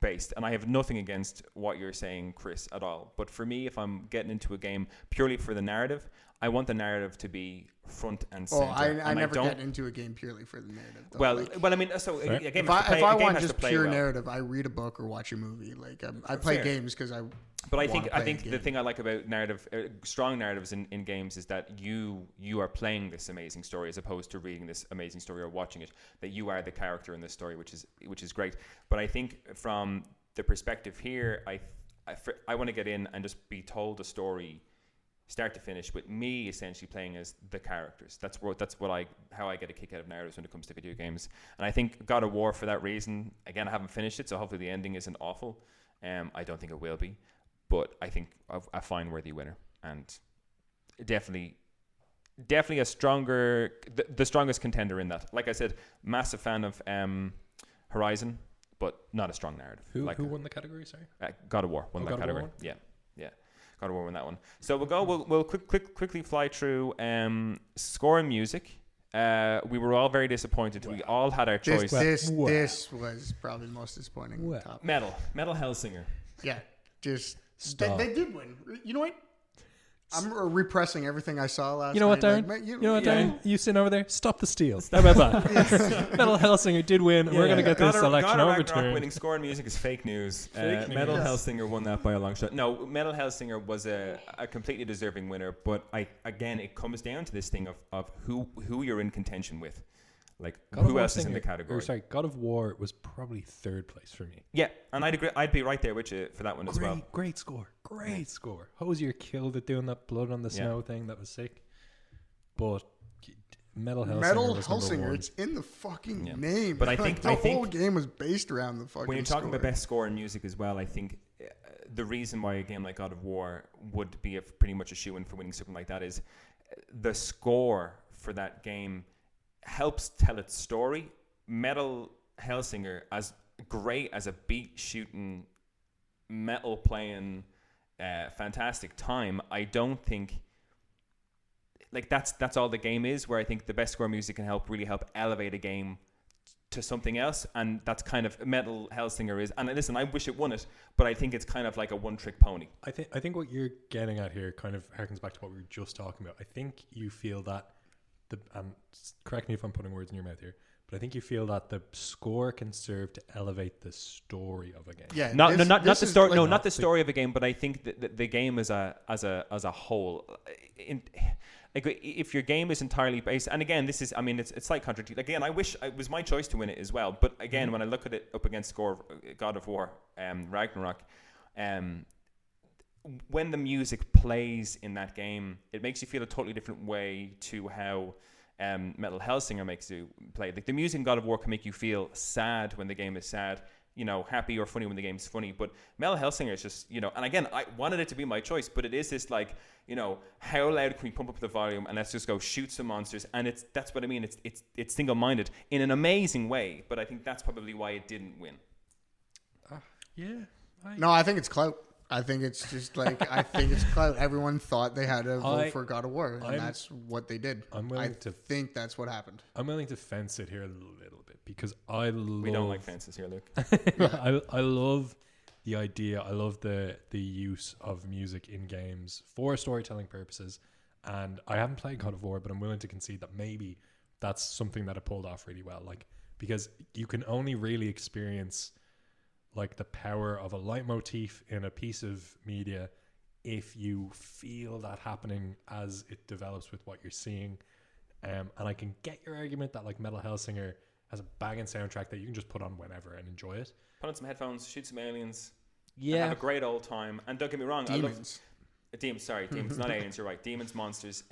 Speaker 1: based, and I have nothing against what you're saying, Chris, at all. But for me, if I'm getting into a game purely for the narrative, I want the narrative to be front and center.
Speaker 3: I never get into a game purely for the narrative. Though.
Speaker 1: Well,
Speaker 3: like,
Speaker 1: I mean, so a game
Speaker 3: if I want just pure narrative, I read a book or watch a movie. Like I play games because I.
Speaker 1: But I think the thing I like about narrative, strong narratives in games, is that you are playing this amazing story as opposed to reading this amazing story or watching it. That you are the character in this story, which is great. But I think from the perspective here, I want to get in and just be told a story, start to finish, with me essentially playing as the characters. That's how I get a kick out of narratives when it comes to video games. And I think God of War, for that reason, again, I haven't finished it, so hopefully the ending isn't awful. I don't think it will be. But I think a fine worthy winner, and definitely a stronger, the strongest contender in that. Like I said, massive fan of Horizon, but not a strong narrative.
Speaker 2: who won the category? Sorry,
Speaker 1: God of War won that
Speaker 2: God of
Speaker 1: category.
Speaker 2: War?
Speaker 1: Yeah, God of War won that one. So we'll quickly fly through score and music. We were all very disappointed. Wow. We all had our choice.
Speaker 3: This was probably the most disappointing. Top.
Speaker 1: Metal Hellsinger.
Speaker 3: Yeah, just.
Speaker 2: Stop.
Speaker 3: They did win. You know what? I'm repressing everything I saw last night.
Speaker 2: You know what, Darren?
Speaker 3: Like,
Speaker 2: you know what, Darren? You sitting over there? Stop the steal. How about that? Metal Hellsinger did win. We're going to get this election overturned.
Speaker 1: Winning score and music is fake news.
Speaker 2: Fake news.
Speaker 1: Metal Hellsinger won that by a long shot. No, Metal Hellsinger was a completely deserving winner. But it comes down to this thing of who you're in contention with. Like, who else is in the category?
Speaker 2: God of War was probably third place for me.
Speaker 1: Yeah, and I'd agree. I'd be right there with you for that one as well.
Speaker 2: Great score. Hosier killed it doing that blood on the snow thing. That was sick. But Metal Hellsinger,
Speaker 3: it's in the fucking name.
Speaker 1: But I think
Speaker 3: the whole game was based around the fucking.
Speaker 1: When you're talking about best score and music as well, I think the reason why a game like God of War would be pretty much a shoo-in for winning something like that is the score for that game helps tell its story. Metal Hellsinger, as great as a beat shooting, metal playing, fantastic time, I don't think like that's all the game is. Where I think the best score music can really help elevate a game to something else, and that's kind of Metal Hellsinger is. And listen, I wish it won it, but I think it's kind of like a one-trick pony.
Speaker 2: I think what you're getting at here kind of harkens back to what we were just talking about. I think you feel that correct me if I'm putting words in your mouth here, but I think you feel that the score can serve to elevate the story of a game.
Speaker 3: Yeah,
Speaker 1: not the story. Like, not the story of a game, but I think that the game as a whole. If your game is entirely based, and again, this is, I mean, it's like contradictory. Again, I wish it was my choice to win it as well, but again, when I look at it up against score, God of War, Ragnarok, when the music plays in that game, it makes you feel a totally different way to how Metal Hellsinger makes you play. Like the music in God of War can make you feel sad when the game is sad, happy or funny when the game's funny. But Metal Hellsinger is just, and again, I wanted it to be my choice, but it is this like, how loud can we pump up the volume and let's just go shoot some monsters? And that's what I mean. It's single-minded in an amazing way, but I think that's probably why it didn't win.
Speaker 3: No, I think it's clout. I think it's just like, it's clout. Everyone thought they had to vote for God of War, and that's what they did. I think that's what happened.
Speaker 2: I'm willing to fence it here a little bit because we
Speaker 1: don't like fences here, Luke.
Speaker 2: I love the idea. I love the use of music in games for storytelling purposes, and I haven't played God of War, but I'm willing to concede that maybe that's something that it pulled off really well. Like, because you can only really experience like the power of a leitmotif in a piece of media if you feel that happening as it develops with what you're seeing. And I can get your argument that like Metal Hellsinger has a banging soundtrack that you can just put on whenever and enjoy it.
Speaker 1: Put on some headphones, shoot some aliens,
Speaker 2: and
Speaker 1: have a great old time. And don't get me wrong,
Speaker 3: demons,
Speaker 1: not aliens, you're right. Demons, monsters.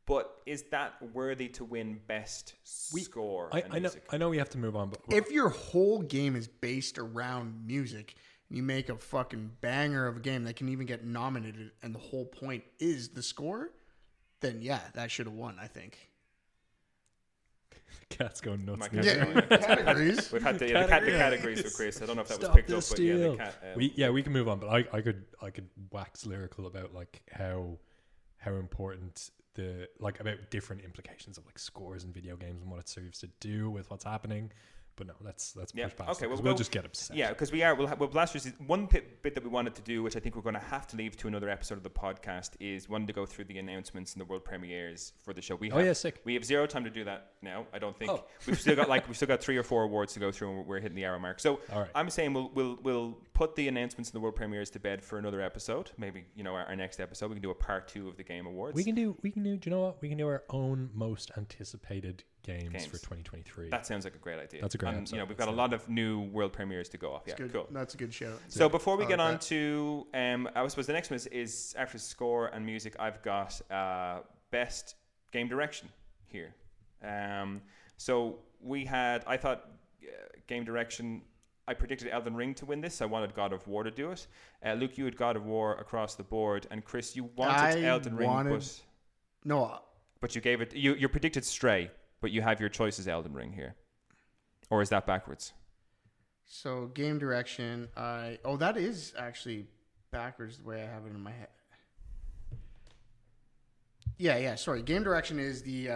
Speaker 1: But is that worthy to win best score?
Speaker 2: I know we have to move on, but
Speaker 3: if your whole game is based around music, and you make a fucking banger of a game that can even get nominated, and the whole point is the score, then yeah, that should have won, I think.
Speaker 2: Cat's going nuts.
Speaker 3: Categories.
Speaker 1: We've had the categories with Chris. I don't know if that was picked up, but yeah, the cat.
Speaker 2: We can move on. But I could wax lyrical about like how important about different implications of like scores in video games and what it serves to do with what's happening. But no, let's push past. Okay, we'll just get upset.
Speaker 1: Yeah, because we'll blast through one bit that we wanted to do, which I think we're going to have to leave to another episode of the podcast, is wanting to go through the announcements and the world premieres for the show.
Speaker 2: Sick.
Speaker 1: We have zero time to do that now. I don't think we've still got 3 or 4 awards to go through, and we're hitting the hour mark. So I'm saying we'll put the announcements and the world premieres to bed for another episode. Maybe our next episode we can do a part 2 of the Game Awards.
Speaker 2: We can do. Do you know what? We can do our own most anticipated games for 2023.
Speaker 1: That sounds like a great idea.
Speaker 2: That's a great episode.
Speaker 1: We've got a lot of new world premieres to go off. Yeah,
Speaker 3: cool. That's a good show.
Speaker 1: So before we get on to, I suppose the next one is after score and music, I've got best game direction here. So I thought game direction, I predicted Elden Ring to win this. I wanted God of War to do it. Luke, you had God of War across the board, and Chris, you wanted Elden Ring, but you gave it. You predicted Stray, but you have your choice as Elden Ring here, or is that backwards?
Speaker 3: So game direction, that is actually backwards the way I have it in my head. Yeah. Sorry, game direction is the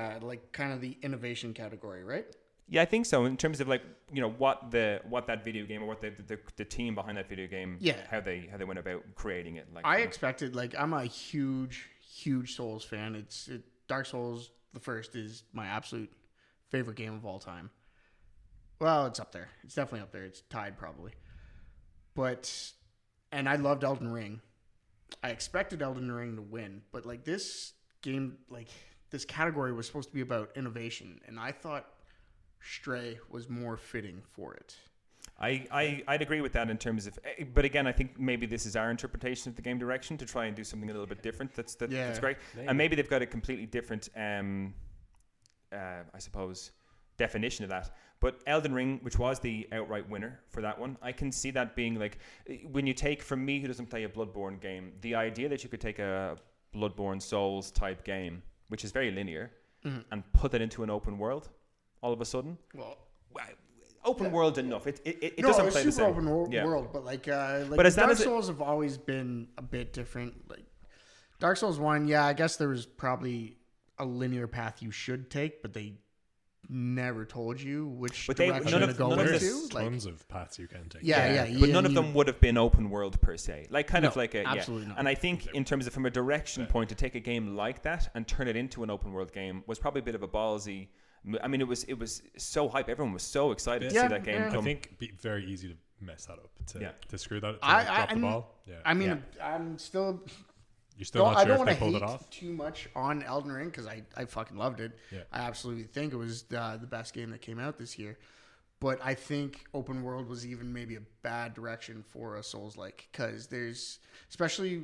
Speaker 3: kind of the innovation category, right?
Speaker 1: Yeah, I think so. In terms of what that video game or what the team behind that video game, how they went about creating it.
Speaker 3: I expected I'm a huge Souls fan. Dark Souls the first is my absolute favorite game of all time. Well, it's up there. It's definitely up there. It's tied probably. And I loved Elden Ring. I expected Elden Ring to win, but this game, this category was supposed to be about innovation, and I thought Stray was more fitting for it.
Speaker 1: I'd agree with that in terms of, but again, I think maybe this is our interpretation of the game direction to try and do something a little bit different. That's great, maybe. And maybe they've got a completely different, I suppose, definition of that. But Elden Ring, which was the outright winner for that one, I can see that being when you take, from me who doesn't play a Bloodborne game, the idea that you could take a Bloodborne Souls type game, which is very linear, and put that into an open world, all of a sudden.
Speaker 3: Well,
Speaker 1: open world enough. It doesn't play the same.
Speaker 3: Open world, but but Dark Souls have always been a bit different. Dark Souls 1, I guess there was probably a linear path you should take, but they never told you which direction to go into.
Speaker 2: There's tons of paths you can take.
Speaker 1: But none of them would have been open world per se.
Speaker 3: Absolutely not.
Speaker 1: And I think in terms of from a direction point, to take a game like that and turn it into an open world game was probably a bit of a ballsy. I mean, it was so hype. Everyone was so excited to see that game come.
Speaker 2: I think it'd be very easy to mess that up, to screw that,
Speaker 3: drop
Speaker 2: the ball. Yeah.
Speaker 3: I mean, I'm still...
Speaker 2: You're still not sure if they pulled it off?
Speaker 3: I don't want to hate too much on Elden Ring because I fucking loved it. Yeah. I absolutely think it was the best game that came out this year. But I think open world was even maybe a bad direction for a Souls-like because there's... Especially...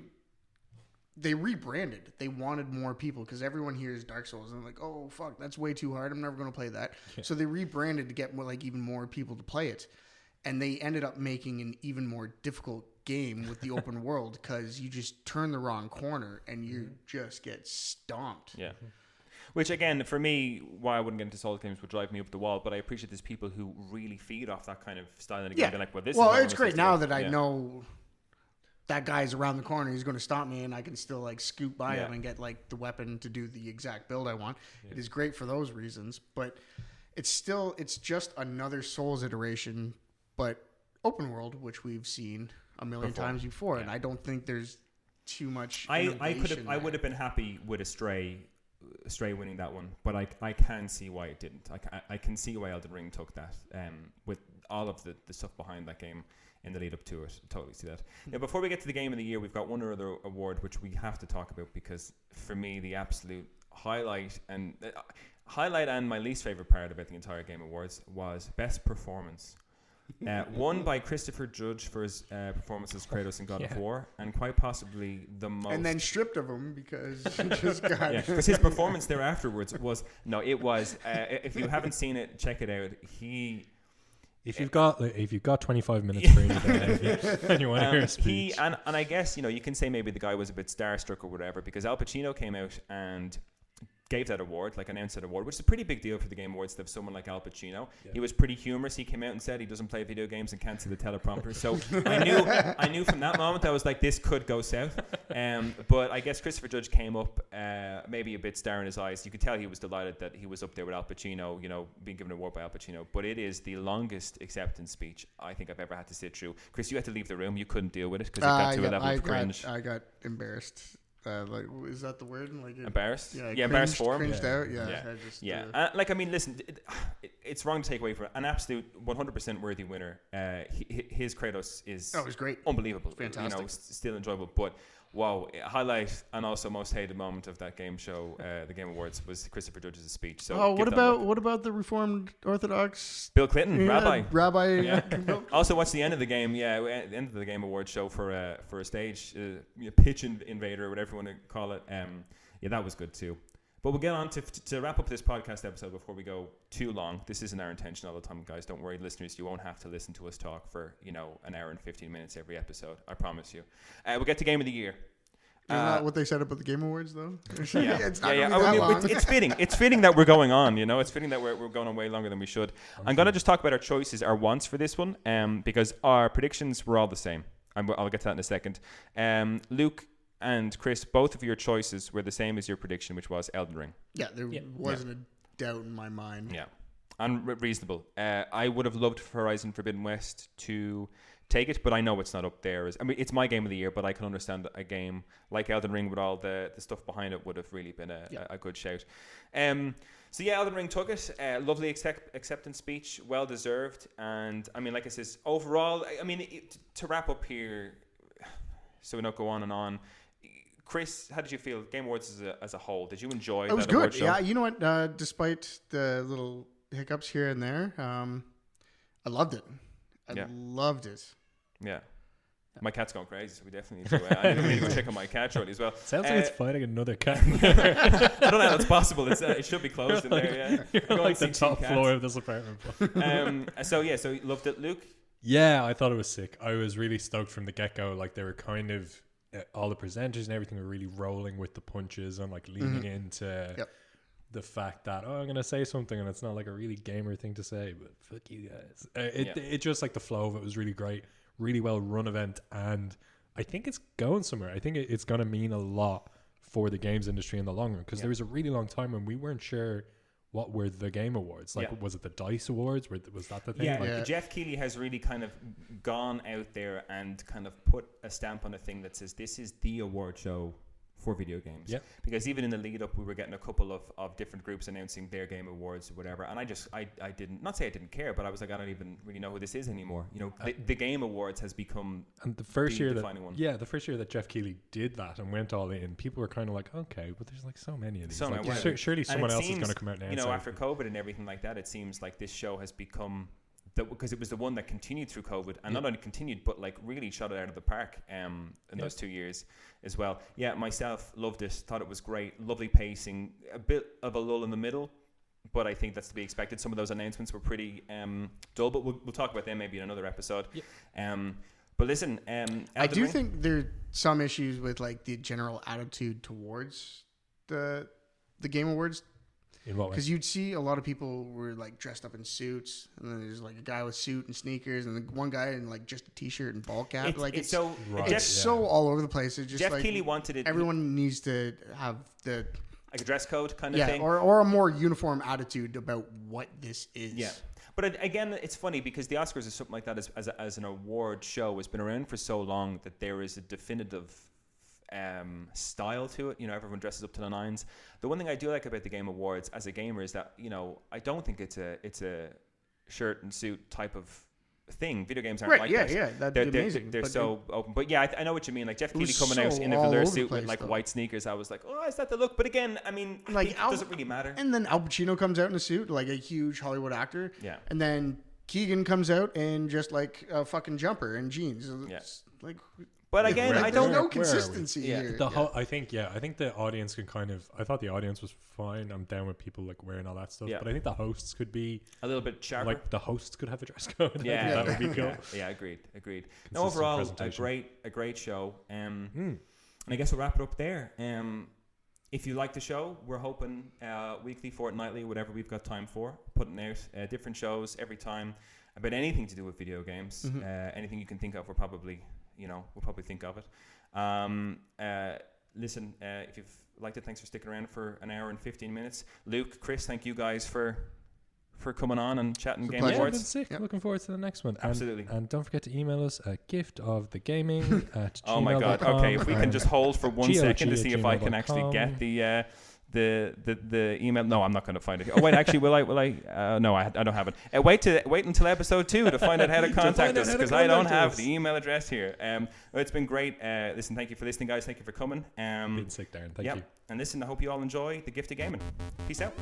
Speaker 3: They rebranded. They wanted more people because everyone hears Dark Souls and they're like, oh, fuck, that's way too hard. I'm never going to play that. Yeah. So they rebranded to get more, even more people to play it. And they ended up making an even more difficult game with the open world because you just turn the wrong corner and you just get stomped.
Speaker 1: Yeah. Which, again, for me, why I wouldn't get into Souls games would drive me up the wall. But I appreciate there's people who really feed off that kind of style in the game. They're like,
Speaker 3: it's great now that I know... that guy's around the corner, he's going to stop me, and I can still scoot by him and get the weapon to do the exact build I want. Yeah. It is great for those reasons, but it's just another Souls iteration, but open world, which we've seen a million times before, and I don't think there's too much. I
Speaker 1: would have been happy with a Stray winning that one, but I can see why it didn't. I can see why Elden Ring took that with all of the stuff behind that game. In the lead up to it, totally see that. Now, before we get to the game of the year, we've got one other award which we have to talk about because for me the absolute highlight and my least favorite part about the entire Game Awards was best performance. One by Christopher Judge for his performance as Kratos in God of War, and quite possibly the most.
Speaker 3: And then stripped of him because he just got.
Speaker 1: Yeah, because his performance there afterwards was if you haven't seen it, check it out.
Speaker 2: If you've got 25 minutes for and you want to hear a speech.
Speaker 1: And I guess you can say maybe the guy was a bit starstruck or whatever, because Al Pacino came out and gave that award, announced that award, which is a pretty big deal for the Game Awards to have someone like Al Pacino. Yeah. He was pretty humorous. He came out and said he doesn't play video games and can't see the teleprompter. So I knew from that moment I was like, this could go south. But I guess Christopher Judge came up maybe a bit star in his eyes. You could tell he was delighted that he was up there with Al Pacino, being given an award by Al Pacino. But it is the longest acceptance speech I think I've ever had to sit through. Chris, you had to leave the room. You couldn't deal with it because it got to a level of cringe.
Speaker 3: I got embarrassed. Is that the word?
Speaker 1: Embarrassed?
Speaker 3: Yeah,
Speaker 1: embarrassed for him.
Speaker 3: Cringed out.
Speaker 1: Listen, it's wrong to take away from it. An absolute 100% worthy winner. His Kratos is
Speaker 3: it was great,
Speaker 1: unbelievable,
Speaker 3: fantastic,
Speaker 1: still enjoyable. But wow, highlight and also most hated moment of that game show, the Game Awards, was Christopher Judge's speech. So
Speaker 3: what about the Reformed Orthodox
Speaker 1: Bill Clinton, Rabbi?
Speaker 3: Yeah.
Speaker 1: Also watched the end of the game. Yeah, the end of the Game Awards show for a stage pitch invader or whatever you want to call it. That was good too. But we'll get on to wrap up this podcast episode before we go too long. This isn't our intention all the time, guys. Don't worry, listeners. You won't have to listen to us talk for an hour and 15 minutes every episode. I promise you. We'll get to Game of the Year.
Speaker 3: Isn't that what they said about the Game Awards, though? It's not
Speaker 1: long. It's fitting. It's fitting that we're going on. It's fitting that we're going on way longer than we should. I'm going to just talk about our choices, our wants for this one, because our predictions were all the same. I'll get to that in a second. Luke and Chris, both of your choices were the same as your prediction, which was Elden Ring.
Speaker 3: Yeah, there wasn't a doubt in my mind.
Speaker 1: Yeah, unreasonable. I would have loved Horizon Forbidden West to take it, but I know it's not up there. It's my Game of the Year, but I can understand that a game like Elden Ring with all the stuff behind it would have really been a good shout. Elden Ring took it. Lovely acceptance speech, well deserved. And like I said, overall, to wrap up here, so we don't go on and on. Chris, how did you feel Game Awards as a whole? Did you enjoy it? It was good.
Speaker 3: Yeah, you know what? Despite the little hiccups here and there, I loved it. I loved it.
Speaker 1: Yeah. My cat's going crazy, so we definitely need to. I need to go check on my cat shortly as well.
Speaker 2: Sounds like it's fighting another cat.
Speaker 1: I don't know how that's possible. It should be closed in there. Yeah,
Speaker 2: you're like the top floor of this apartment.
Speaker 1: So you loved it, Luke?
Speaker 2: Yeah, I thought it was sick. I was really stoked from the get go. They were kind of all the presenters and everything were really rolling with the punches and leaning into the fact that I'm gonna say something and it's not a really gamer thing to say, but fuck you guys. It just the flow of it was really great. Really well run event, and I think it's going somewhere. I think it's going to mean a lot for the games industry in the long run, because there was a really long time when we weren't sure what were the Game Awards. Was it the DICE Awards? Was that the thing?
Speaker 1: Jeff Keighley has really kind of gone out there and kind of put a stamp on a thing that says this is the award show for video games. Because even in the lead up, we were getting a couple of different groups announcing their Game Awards or whatever, and I didn't, not say I didn't care, but I was like, I don't even really know who this is anymore. The Game Awards has become
Speaker 2: the first year
Speaker 1: defining one.
Speaker 2: Yeah, the first year that Jeff Keighley did that and went all in, people were kind of like, okay, but there's so many of these. Surely someone else is going to come out now.
Speaker 1: After COVID and everything like that, it seems like this show has become, because it was the one that continued through COVID, and not only continued but really shot it out of the park in those 2 years as well. Myself loved it, thought it was great, lovely pacing, a bit of a lull in the middle, but I think that's to be expected. Some of those announcements were pretty dull, but we'll talk about them maybe in another episode. But listen,
Speaker 3: I do think there are some issues with the general attitude towards the Game Awards. Because you'd see a lot of people were dressed up in suits, and then there's a guy with suit and sneakers, and then one guy in just a t-shirt and ball cap. It's so all over the place. It's just
Speaker 1: Jeff Keighley wanted it.
Speaker 3: Everyone needs to have the
Speaker 1: a dress code kind of thing,
Speaker 3: or a more uniform attitude about what this is.
Speaker 1: Yeah. But again, it's funny because the Oscars or something like that as an award show has been around for so long that there is a definitive style to it. Everyone dresses up to the nines. The one thing I do like about the Game Awards as a gamer is that I don't think it's a shirt and suit type of thing. Video games aren't like that.
Speaker 3: Yeah, that'd be amazing.
Speaker 1: They're so open. But yeah, I know what you mean. Jeff Keighley coming out in a velour suit with white sneakers. I was like, oh, is that the look? But again, it doesn't really matter.
Speaker 3: And then Al Pacino comes out in a suit, a huge Hollywood actor.
Speaker 1: Yeah.
Speaker 3: And then Keegan comes out in just like a fucking jumper and jeans. It's like,
Speaker 1: but again, I don't.
Speaker 3: There's no consistency here.
Speaker 2: I think the audience can kind of. I thought the audience was fine. I'm down with people like wearing all that stuff.
Speaker 1: Yeah.
Speaker 2: But I think the hosts could be
Speaker 1: a little bit sharper.
Speaker 2: Like the hosts could have a dress code.
Speaker 1: Yeah,
Speaker 2: that would be cool.
Speaker 1: Yeah, agreed. No, overall, a great show. And I guess we'll wrap it up there. If you like the show, we're hoping weekly, fortnightly, whatever we've got time for, putting out different shows every time about anything to do with video games. Anything you can think of, we'll probably think of it. Listen, if you've liked it, thanks for sticking around for an hour and 15 minutes. Luke, Chris, thank you guys for coming on and chatting Game Awards.
Speaker 2: Sick. Yep. Looking forward to the next one.
Speaker 1: Absolutely.
Speaker 2: And don't forget to email us at giftofthegaming@gmail.com.
Speaker 1: Oh my God. Okay, if we can just hold for 1 second to see if I can actually get the email. No, I'm not going to find it. Oh wait, actually, will I? No, I don't have it. Wait until episode 2 to find out how to contact us, because I don't have the email address here. It's been great. Listen, thank you for listening, guys. Thank you for coming.
Speaker 2: Been sick, Darren. Thank you.
Speaker 1: And listen, I hope you all enjoy the gift of gaming. Peace out.